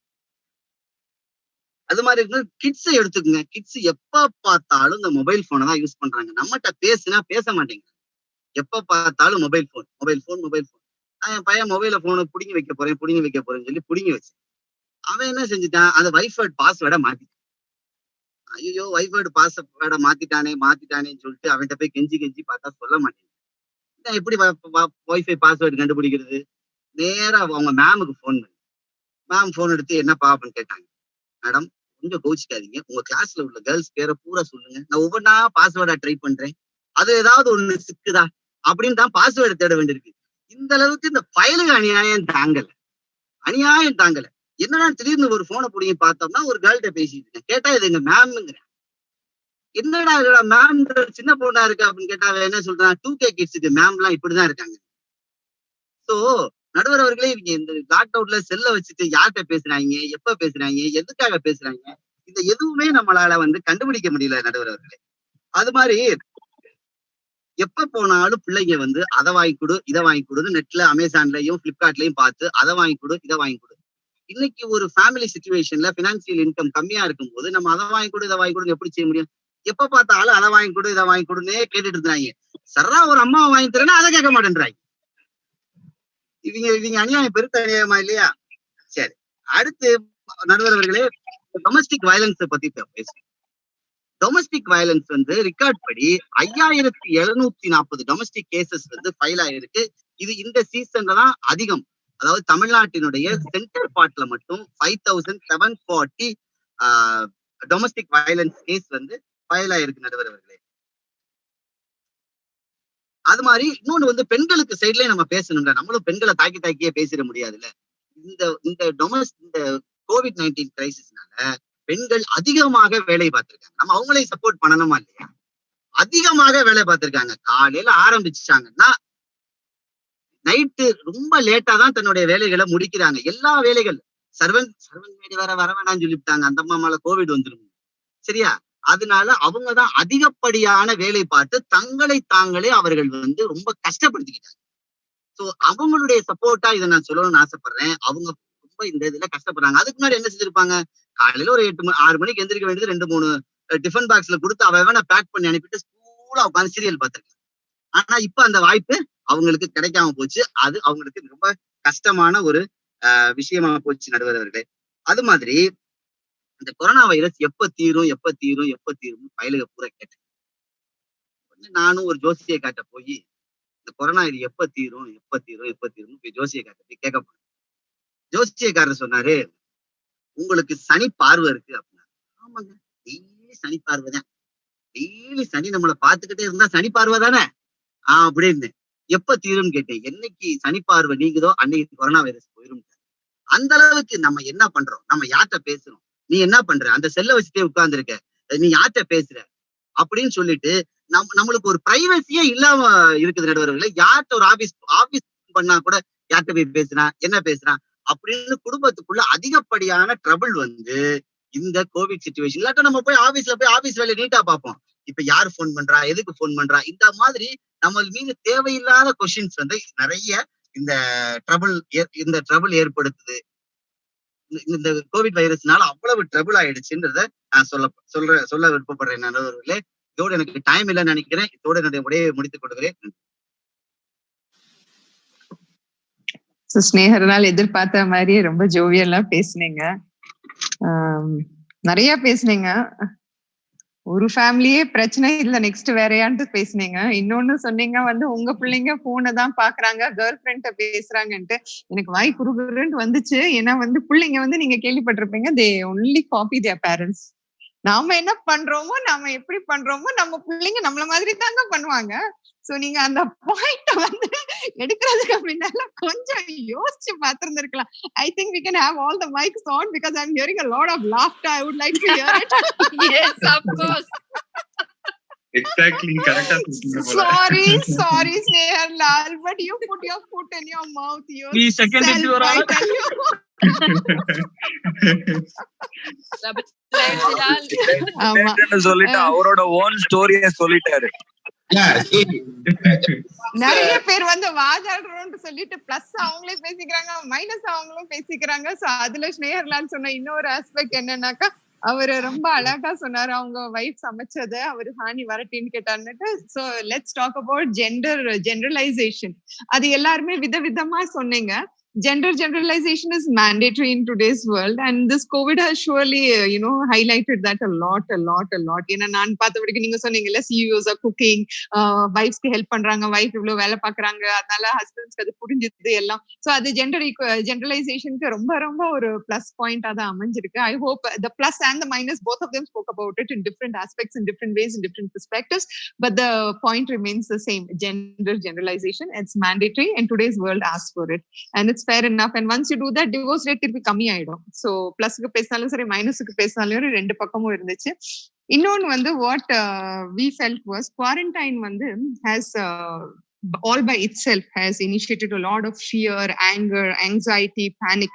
அது மாதிரி இருக்கு. கிட்ஸ் எடுத்துக்கோங்க, கிட்ஸ் எப்ப பார்த்தாலும் இந்த மொபைல் போனை தான் யூஸ் பண்றாங்க. நம்மகிட்ட பேசுனா பேச மாட்டேங்க, எப்ப பார்த்தாலும் மொபைல் போன். என் பையன் மொபைல போனை புடுங்கி வைக்க போறேன்னு சொல்லி புடுங்கி வச்சு அவன் என்ன செஞ்சுட்டான், அந்த வைஃபை பாஸ்வேர்டை மாத்திட்டான். ஐயோ, வைஃபை பாஸ்வேர்டை மாத்திட்டானேன்னு சொல்லிட்டு அவன்கிட்ட போய் கெஞ்சி பார்த்தா சொல்ல மாட்டேன். எப்படி வைஃபை பாஸ்வேர்டு கண்டுபிடிக்கிறது? நேரா அவங்க மேமுக்கு போன் பண்ணி, மேம் போன் எடுத்து என்னப்பா அப்படின்னு கேட்டாங்க. மேடம், கொஞ்சம் கோச்சிக்காதீங்க. உங்க கிளாஸ்ல உள்ள கேர்ள்ஸ் பேரை பூரா சொல்லுங்க. நான் ஒவ்வொன்றா பாஸ்வேர்டா ட்ரை பண்றேன். அது ஏதாவது ஒண்ணு சிக்குதா அப்படின்னு தான் பாஸ்வேர்டு தேட வேண்டியிருக்கு. இந்த அளவுக்கு இந்த பயலுக்கு அநியாயம் தாங்கல. என்னன்னா திடீர்னு ஒரு போனை பிடிங்கி பார்த்தோம்னா ஒரு கேர்ள்கிட்ட பேசிட்டு இருக்கேன். கேட்டா இது எங்க மேம்ங்கிறேன். என்னடா மேம் சின்ன பொண்ணா இருக்கு அப்படின்னு கேட்டா என்ன சொல்றான், 2K கிட்ஸுக்கு மேம் எல்லாம் இப்படிதான் இருக்காங்க. சோ நடுவர் அவர்களே, இவங்க இந்த லாக்டவுன்ல செல்ல வச்சுட்டு யார்கிட்ட பேசுறாங்க, எப்ப பேசுறாங்க, எதுக்காக பேசுறாங்க, இந்த எதுவுமே நம்மளால கண்டுபிடிக்க முடியல நடுவர் அவர்களே. அது மாதிரி எப்ப போனாலும் பிள்ளைங்க அதை வாங்கி கொடு இதை வாங்கி கொடுன்னு நெட்ல அமேசான்லயும் பிளிப்கார்ட்லயும் பார்த்து அதை வாங்கி கொடு இதை வாங்கி கொடு. இன்னைக்கு ஒரு ஃபேமிலி சிச்சுவேஷன்ல பினான்சியல் இன்கம் கம்மியா இருக்கும் போது நம்ம அதை வாங்கி கொடு இதை வாங்கி கொடுன்னு எப்படி செய்ய முடியும்? எப்ப பார்த்தாலும் அதை வாங்கி கொடு இதை வாங்கி கொடுன்னே கேட்டுட்டு இருந்தாங்க. சரா ஒரு அம்மாவை வாங்கி தரேன்னா அதை கேட்க மாட்டேன்றாங்க. இவங்க அநியாயம் பெருத்த அநியாயமா இல்லையா? சரி, அடுத்து நடுவர் அவர்களே, டொமஸ்டிக் வயலன்ஸ் பத்தி பேசுறேன். டொமஸ்டிக் வயலன்ஸ் ரெக்கார்ட் படி 5740 டொமஸ்டிக் கேசஸ் ஃபைல் ஆயிருக்கு. இது இந்த சீசன்ல தான் அதிகம். அதாவது தமிழ்நாட்டினுடைய சென்டர் பார்ட்ல மட்டும் 5740 டொமஸ்டிக் வயலன்ஸ் கேஸ் ஃபைல் ஆயிருக்கு நடுவர் அவர்களே. அது மாதிரி இன்னொன்னு பெண்களுக்கு சைட்லயே நம்ம பேசணும்ல. நம்மளும் பெண்களை தாக்கியே பேசிட முடியாதுல்ல. இந்த கோவிட்-19 கிரைசிஸ்னால பெண்கள் அதிகமாக வேலை பார்த்திருக்காங்க. நம்ம அவங்களையும் சப்போர்ட் பண்ணணுமா இல்லையா? அதிகமாக வேலை பார்த்திருக்காங்க. காலையில ஆரம்பிச்சாங்கன்னா நைட்டு ரொம்ப லேட்டா தான் தன்னுடைய வேலைகளை முடிக்கிறாங்க. எல்லா வேலைகள் சர்வன் மேடி வர வேணாம்னு சொல்லிவிட்டாங்க. அந்த அம்மா மேல கோவிட் வந்துடும் சரியா? அதனால அவங்கதான் அதிகப்படியான வேலை பார்த்து தங்களை தாங்களே அவர்கள் ரொம்ப கஷ்டப்படுத்திக்கிட்டாங்க. சோ அவங்களுடைய சப்போர்ட்டா இதை நான் சொல்லணும்னு ஆசைப்படுறேன். அவங்க ரொம்ப இந்த இதுல கஷ்டப்படுறாங்க. அதுக்கு முன்னாடி என்ன செஞ்சிருப்பாங்க? காலையில ஒரு 6 மணிக்கு எந்திரிக்க வேண்டியது 2-3 டிஃபன் பாக்ஸ்ல கொடுத்து அவன் பேக் பண்ணி அனுப்பிட்டு ஸ்கூலா உட்காந்து சீரியல் பார்த்திருக்கேன். ஆனா இப்ப அந்த வாய்ப்பு அவங்களுக்கு கிடைக்காம போச்சு. அது அவங்களுக்கு ரொம்ப கஷ்டமான ஒரு விஷயமா போச்சு நடுவர் அவர்களே. அது மாதிரி இந்த கொரோனா வைரஸ் எப்ப தீரும் பயலுக பூரா கேட்டேன். நானும் ஒரு ஜோசியை காட்ட போய் இந்த கொரோனா இது எப்ப தீரும் போய் ஜோசியை காட்ட போய் கேட்க போனேன். ஜோசியக்காரர் சொன்னாரு, உங்களுக்கு சனி பார்வை இருக்கு அப்படின்னா. ஆமாங்க, டெய்லி சனி பார்வை தான். டெய்லி சனி நம்மளை பார்த்துக்கிட்டே இருந்தா சனி பார்வை தானே அப்படின்னு. எப்ப தீரும்னு கேட்டேன். என்னைக்கு சனி பார்வை நீங்குதோ அன்னைக்கு கொரோனா வைரஸ் போயிரும். அந்த அளவுக்கு நம்ம என்ன பண்றோம்? நம்ம யார்கிட்ட பேசுறோம்? நீ என்ன பண்ற? அந்த செல்ல வச்சுட்டே உட்கார்ந்து இருக்க, நீ யார்கிட்ட பேசுற அப்படின்னு சொல்லிட்டு நம்மளுக்கு ஒரு பிரைவசியே இல்லாம இருக்குது நடுவர்களே. யார்கிட்ட ஒரு ஆபீஸ் பண்ணா கூட யார்கிட்ட போய் பேசுறான், என்ன பேசுறான் அப்படின்னு குடும்பத்துக்குள்ள அதிகப்படியான ட்ரபிள் இந்த கோவிட் சிச்சுவேஷன். இல்லாட்ட நம்ம போய் ஆபீஸ் வேலையை நீட்டா பார்ப்போம். இப்ப யார் போன் பண்றா, எதுக்கு போன் பண்றா, இந்த மாதிரி நம்ம மீது தேவையில்லாத கொஸ்டின்ஸ் நிறைய இந்த ட்ரபிள் ஏற்படுத்துது. இந்த கோவிட் வைரஸ்னால அவ்வளவு ட்ரபிள் ஆயிடுச்சுன்றத நான் சொல்ல விருப்பப்படுறேன் நண்பர்களே. இதோட எனக்கு டைம் இல்லைன்னு நினைக்கிறேன். இதோட என்னுடைய உரையை முடித்துக் கொள்கிறேன். ஸ்னேகர்னால் எதிர்பார்த்த மாதிரியே ரொம்ப ஜோவியலா பேசுனீங்க. நிறைய பேசுனீங்க. ஒரு ஃபேமிலியே பிரச்சனை இல்ல, நெக்ஸ்ட் வேறையான்ட்டு பேசுனீங்க. இன்னொன்னு சொன்னீங்க உங்க பிள்ளைங்க போனை தான் பாக்குறாங்க, கேர்ள் ஃப்ரெண்ட பேசுறாங்கன்ட்டு. எனக்கு வாய் குறுகுறுன்னு வந்துச்சு. ஏன்னா பிள்ளைங்க நீங்க கேள்விப்பட்டிருப்பீங்க, they only copy their parents. நாம என்ன பண்றோமோ, நாம எப்படி பண்றோமோ நம்ம பிள்ளைங்க நம்மள மாதிரி தாங்க பண்ணுவாங்க. சோ நீங்க அந்த பாயிண்ட் எடுக்கிறதுக்கு முன்னால கொஞ்சம் யோசிச்சு பார்த்திருந்திருக்கலாம். I think we can have all the mics on because I'm hearing a lot of laughter. I would like to hear it. Yes, of course. Exactly, correct. Sorry, Sneharlal, but you put your foot in your mouth. Please second it, Your Honor. சொல்லிட்டு அவரோட own ஸ்டோரிய சொல்லிட்டாரு. நிறைய பேர் வாதாடுறோம்னு சொல்லிட்டு plus அவங்களே பேசிக்கிறாங்க, minus அவங்களும் பேசிக்கிறாங்க. சோ அதுல ஸ்னேகர்லால் சொன்ன இன்னொரு ஆஸ்பெக்ட் என்னன்னாக்கா, அவரு ரொம்ப அழகா சொன்னாரு. அவங்க வைஃப் சமைச்சது அவரு ஹானி வரட்டின்னு கேட்டாருன்னுட்டு. So let's talk about generalisation. அது எல்லாருமே விதவிதமா சொன்னீங்க. gender generalization is mandatory in today's world, and this COVID has surely highlighted that a lot. ஏன்னா நான் பார்த்தபடிக்கு நீங்க சொன்னீங்கல்ல, CEOs are cooking, wives-க்கு help பண்றாங்க, wife இவ்வளவு வேலை பாக்குறாங்க, அதனால husbands அது புரிஞ்சுது எல்லாம். So அது generalizationக்கு ரொம்ப ரொம்ப ஒரு plus point தான் அமைஞ்சிருக்கு. I hope the plus and the minus, both of them spoke about it in different aspects, in different ways, in different perspectives, but the point remains the same. Gender generalization, it's mandatory, and today's world asks for it, and it's fair enough. And once you do that, divorce rate திருப்பி கம்மி ஆயிடும். So plusக்கு பேசினாலும் சரி, minusக்கு பேசினாலும் ரெண்டு பக்கமும் இருந்துச்சு. இன்னொன்னு வந்து what we felt was quarantine வந்து has all by itself has initiated a lot of fear, anger, anxiety, panic,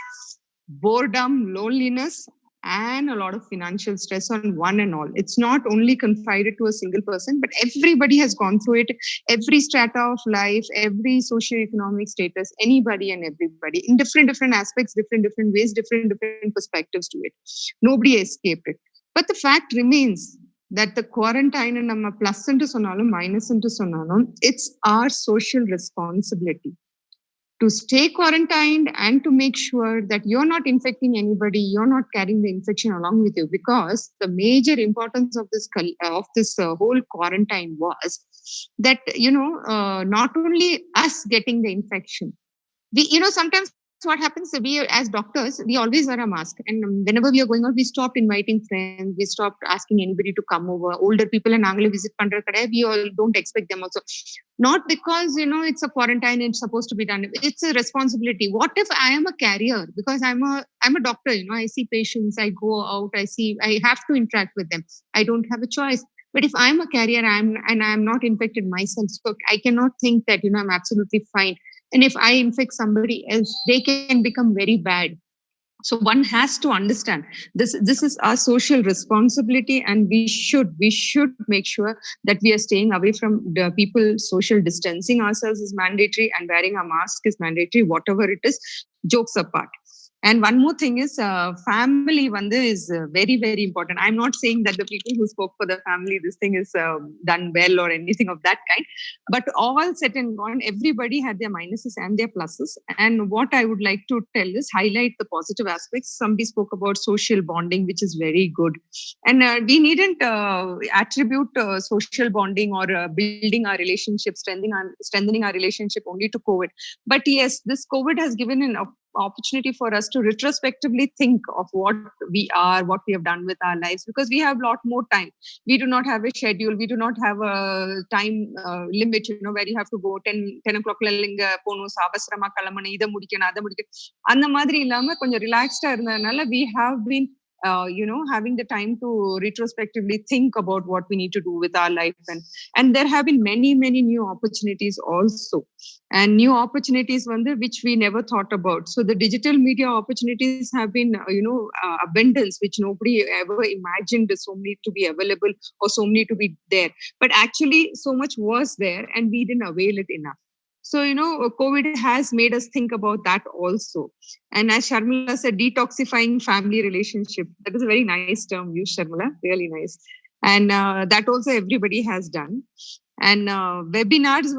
boredom, loneliness, and a lot of financial stress on one and all. It's not only confined to a single person, but everybody has gone through it. Every strata of life, every socio-economic status, anybody and everybody, in different aspects, different ways, different perspectives to it. Nobody escaped it. But the fact remains that the quarantine and nama plus into sonalum, minus into sonalum, it's our social responsibility to stay quarantined and to make sure that you're not infecting anybody, you're not carrying the infection along with you. Because the major importance of this whole quarantine was that not only us getting the infection, we sometimes what happens, we as doctors, we always wear a mask, and whenever we are going out, we stopped inviting friends, we stopped asking anybody to come over. Older people and naangale visit pandra kada, we all don't expect them also, not because it's a quarantine, it's supposed to be done. It's a responsibility. What if I am a carrier? Because I'm a doctor, I see patients, I go out, I have to interact with them, I don't have a choice. But if I'm a carrier, I'm not infected myself, so I cannot think that I'm absolutely fine. And if I infect somebody else, they can become very bad. So one has to understand this is our social responsibility, and we should make sure that we are staying away from the people. Social distancing ourselves is mandatory, and wearing a mask is mandatory, whatever it is, jokes apart. And one more thing is family is very, very important. I'm not saying that the people who spoke for the family, this thing is done well or anything of that kind. But all said and gone, everybody had their minuses and their pluses. And what I would like to tell is highlight the positive aspects. Somebody spoke about social bonding, which is very good. And we needn't attribute social bonding or building our relationship, strengthening our relationship only to COVID. But yes, this COVID has given an opportunity for us to retrospectively think of what we are, what we have done with our lives, because we have a lot more time. We do not have a schedule, we do not have a time limit, where you have to go 10 o'clock linga ponu savasrama kalamana ida mudikana adha mudikana andha madri illama konja relaxed ah irundadanaala we have been having the time to retrospectively think about what we need to do with our life, and there have been many new opportunities also, and new opportunities which we never thought about. So the digital media opportunities have been abundance, which nobody ever imagined so many to be available or so many to be there, but actually so much was there and we didn't avail it enough. So, COVID has made us think about that also. And as Sharmila said, detoxifying family relationship. That is a very nice term used, Sharmila. Really nice. And that also everybody has done. And webinars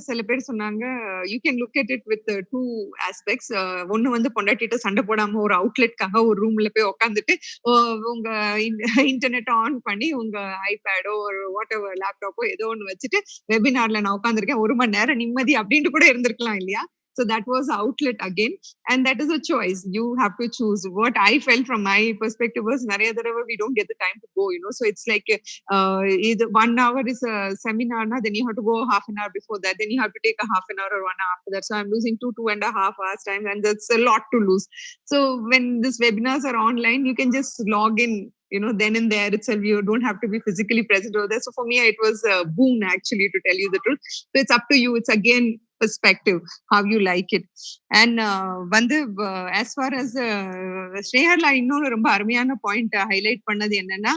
சில பேர் சொன்னாங்க, you can look at it with two aspects. ஒன்னு பொண்டாட்டிட்ட சண்டை போடாம ஒரு அவுட்லெட்காக ஒரு ரூம்ல போய் உட்காந்துட்டு உங்க இன்டர்நெட் ஆன் பண்ணி உங்க ஐபேடோ ஒரு வாட் எவர் லேப்டாப்போ ஏதோ ஒண்ணு வச்சுட்டு வெபினார்ல நான் உட்காந்துருக்கேன் 1 மணி நேரம் நிம்மதி அப்படின்னு கூட இருந்திருக்கலாம் இல்லையா? So that was outlet again, and that is a choice. You have to choose. What I felt from my perspective was, we don't get the time to go, So it's like either 1 hour is a seminar, then you have to go half an hour before that. Then you have to take a half an hour or 1 hour after that. So I'm losing 2.5 hours time, and that's a lot to lose. So when these webinars are online, you can just log in, then and there itself. You don't have to be physically present over there. So for me, it was a boon, actually, to tell you the truth. So it's up to you. It's again perspective, how you like it. And as far as Sneharla இன்னொரு ரொம்ப அருமையான point highlight பண்ணது என்னன்னா,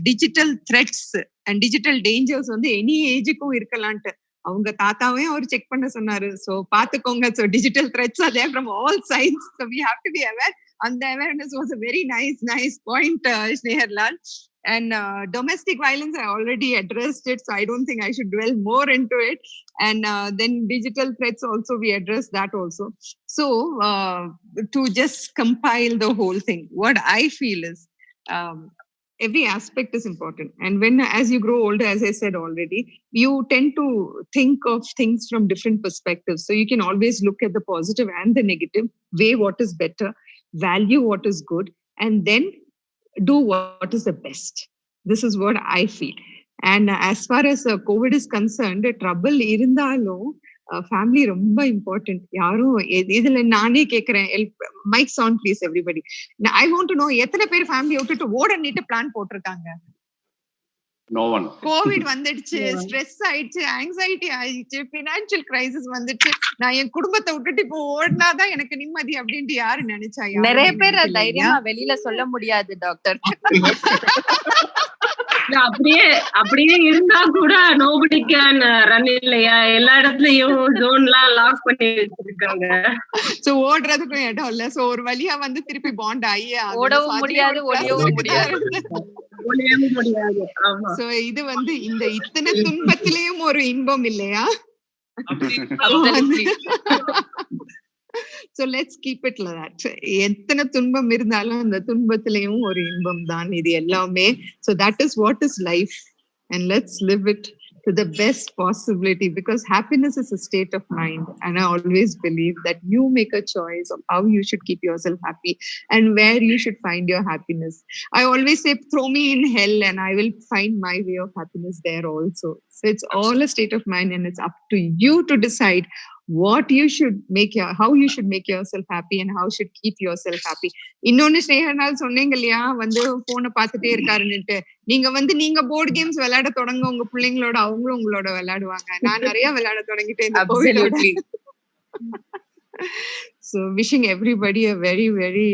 digital threats and digital dangers any ஏஜுக்கும் இருக்கலான்ட்டு அவங்க தாத்தாவையும் அவர் செக் பண்ண சொன்னாரு. சோ பாத்துக்கோங்க. So digital threats are there from all sides. So we have to be aware. And the awareness was a very nice point, Sneharlal. And domestic violence, I already addressed it, so I don't think I should dwell more into it. And then digital threats also, we addressed that also. So to just compile the whole thing, what I feel is every aspect is important. And when, as you grow older, as I said already, you tend to think of things from different perspectives. So you can always look at the positive and the negative, weigh what is better, value what is good, and then do what is the best. This is what I feel. And as far as COVID is concerned, trouble irundalo family romba important. Yarum idhula naane kekren, mics on please everybody. Now I want to know எத்தனை பேர் family விட்டுட்டு ஓடனிட்டு plan போட்டிருக்காங்க? No one. Covid வந்துடுச்சு, stress ஆயிடுச்சு, anxiety ஆயிடுச்சு, financial crisis வந்துடுச்சு, நான் என் குடும்பத்தை விட்டுட்டு இப்போ ஓடினாதான் எனக்கு நிம்மதி அப்படின்ட்டு யாரு நினைச்சா? நிறைய பேர் தைரியமா வெளியில சொல்ல முடியாது டாக்டர். அப்படியே இருந்தா கூட nobody can run இல்லையா? எல்லா இடத்துலயும் ஜோன்லாம் லாக் பண்ணி வச்சிருக்காங்க. சோ ஓடுறதுக்கும் இடம் இல்ல. சோ ஒரு வழியா வந்து திருப்பி பாண்ட் ஆகி ஓடவும் முடியாது, ஒளியவும் முடியாது. சோ இது வந்து இந்த இத்தனை துன்பத்திலயும் ஒரு இன்பம் இல்லையா? So let's keep it like that. எத்தனை துன்பம் இருந்தாலும் அந்த துன்பத்திலையும் ஒரு இன்பம் தான் இது எல்லாமே. So that is what is life, and let's live it to the best possibility, because happiness is a state of mind, and I always believe that you make a choice of how you should keep yourself happy and where you should find your happiness. I always say, throw me in hell and I will find my way of happiness there also. So it's all a state of mind, and it's up to you to decide what you should how you should make yourself happy and how should keep yourself happy. இன்னொன்னு ஸ்னேகனால் சொன்னீங்க இல்லையா, வந்து போனை பார்த்துட்டே இருக்காருன்னுட்டு. நீங்க board games விளையாட தொடங்க உங்க பிள்ளைங்களோட, அவங்களும் உங்களோட விளையாடுவாங்க. நான் நிறைய விளையாட தொடங்கிட்டேன் இந்த கோவிடோட. So wishing everybody a very, very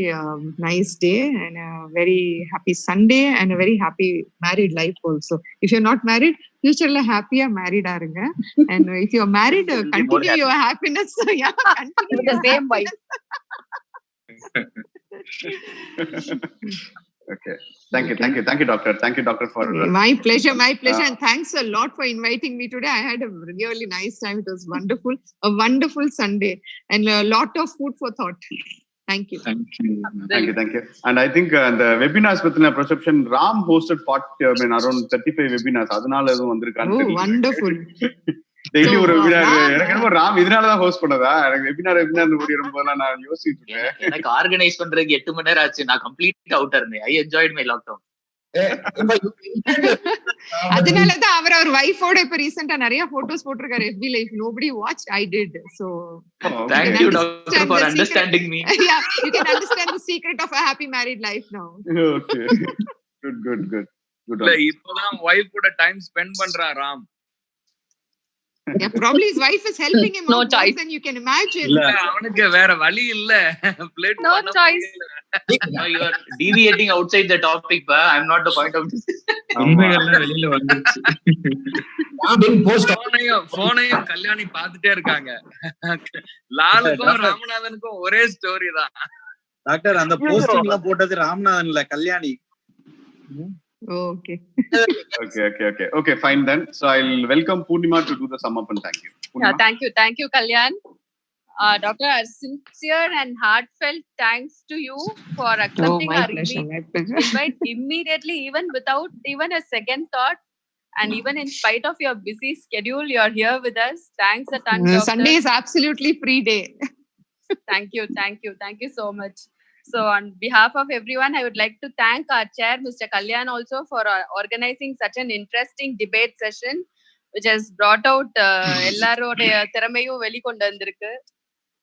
nice day and a very happy Sunday and a very happy married life also. If you're not married, future happy married arunga. And if you're married, continue your happiness. Yeah, continue the same wife. Okay. Thank you, doctor. Thank you, doctor, for my pleasure. And thanks a lot for inviting me today. I had a really nice time. It was wonderful, a wonderful Sunday, and a lot of food for thought. Thank you. And I think the webinars with perception, Ram hosted around 35 webinars. Adanal edum vandirukanu. Oh, wonderful. Daily ஒரு webinar. எனக்கு என்னமோ ராம் இதனாலதான் host பண்ணதா? எனக்கு webinar ஓடிடும்போதெல்லாம் நான் யோசிச்சுட்டு இருக்கேன். எனக்கு ஆர்கனைஸ் பண்றதுக்கு 8 மணி நேரம் ஆச்சு. நான் கம்ப்ளீட் அவுட்டா இருந்தேன். I enjoyed my lockdown. அதனாலதான் அவர் வைஃபோட இப்ப ரீசெண்டா நிறைய போட்டோஸ் போட்டிருக்காரு FB life. nobody watched, I did. So thank you doctor for understanding me. Yeah, you can understand the secret of a happy married life now. Okay. Good. இல்ல இப்போதான் wife கூட time spend பண்றான் Ram. Yeah, probably his wife is helping him no out more than you can imagine. இல்ல அவனுக்கு வேற வழி இல்ல. பிளேட் no choice. No, you are deviating outside the topic, but I'm not the point of this. உண்மையெல்லாம் வெளியில வந்துச்சு. போனையும் கல்யாணி பாத்துட்டே இருக்காங்க. லாலுக்கும் ராமநாதனுக்கும் ஒரே ஸ்டோரி தான். டாக்டர் அந்த போஸ்டிங் எல்லாம் போட்டது ராமநாதன் இல்ல, Kalyani. Okay, fine then. So I'll welcome Purnima to do the sum up, and thank you. Yeah, thank you, Kalyan. Doctor, sincere and heartfelt thanks to you for accepting our invite immediately, even without even a second thought, and even in spite of your busy schedule, you're here with us. Thanks a ton, Doctor. Sunday is absolutely free day. Thank you so much. So on behalf of everyone, I would like to thank our chair, Mr. Kalyan, also for organizing such an interesting debate session, which has brought out எல்லாரோட திறமையும் வெளிக்கொண்டு வந்திருக்கு.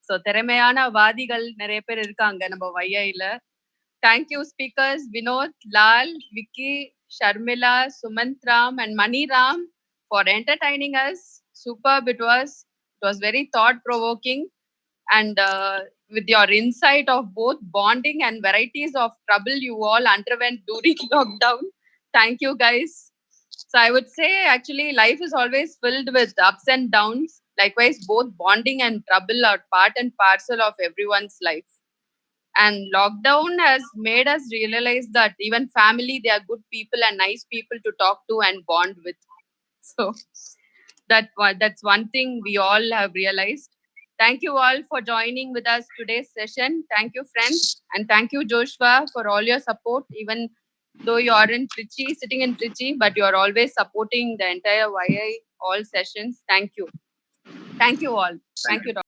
So திறமையான வாதிகள் நிறைய பேர் இருக்காங்க நம்ம வைஐல. Thank you speakers Vinod, Lal, Vicky, Sharmila, Sumantram and Maniram for entertaining us. Superb it was very thought provoking, and with your insight of both bonding and varieties of trouble you all underwent during lockdown. Thank you guys. So I would say actually life is always filled with ups and downs. Likewise, both bonding and trouble are part and parcel of everyone's life. And lockdown has made us realize that even family, they are good people and nice people to talk to and bond with. So that's one thing we all have realized. Thank you all for joining with us today's session. Thank you, friends. And thank you, Joshua, for all your support, even though you are in Trichy, sitting in Trichy, but you are always supporting the entire YI, all sessions. Thank you. Thank you all. Thank you, Dr.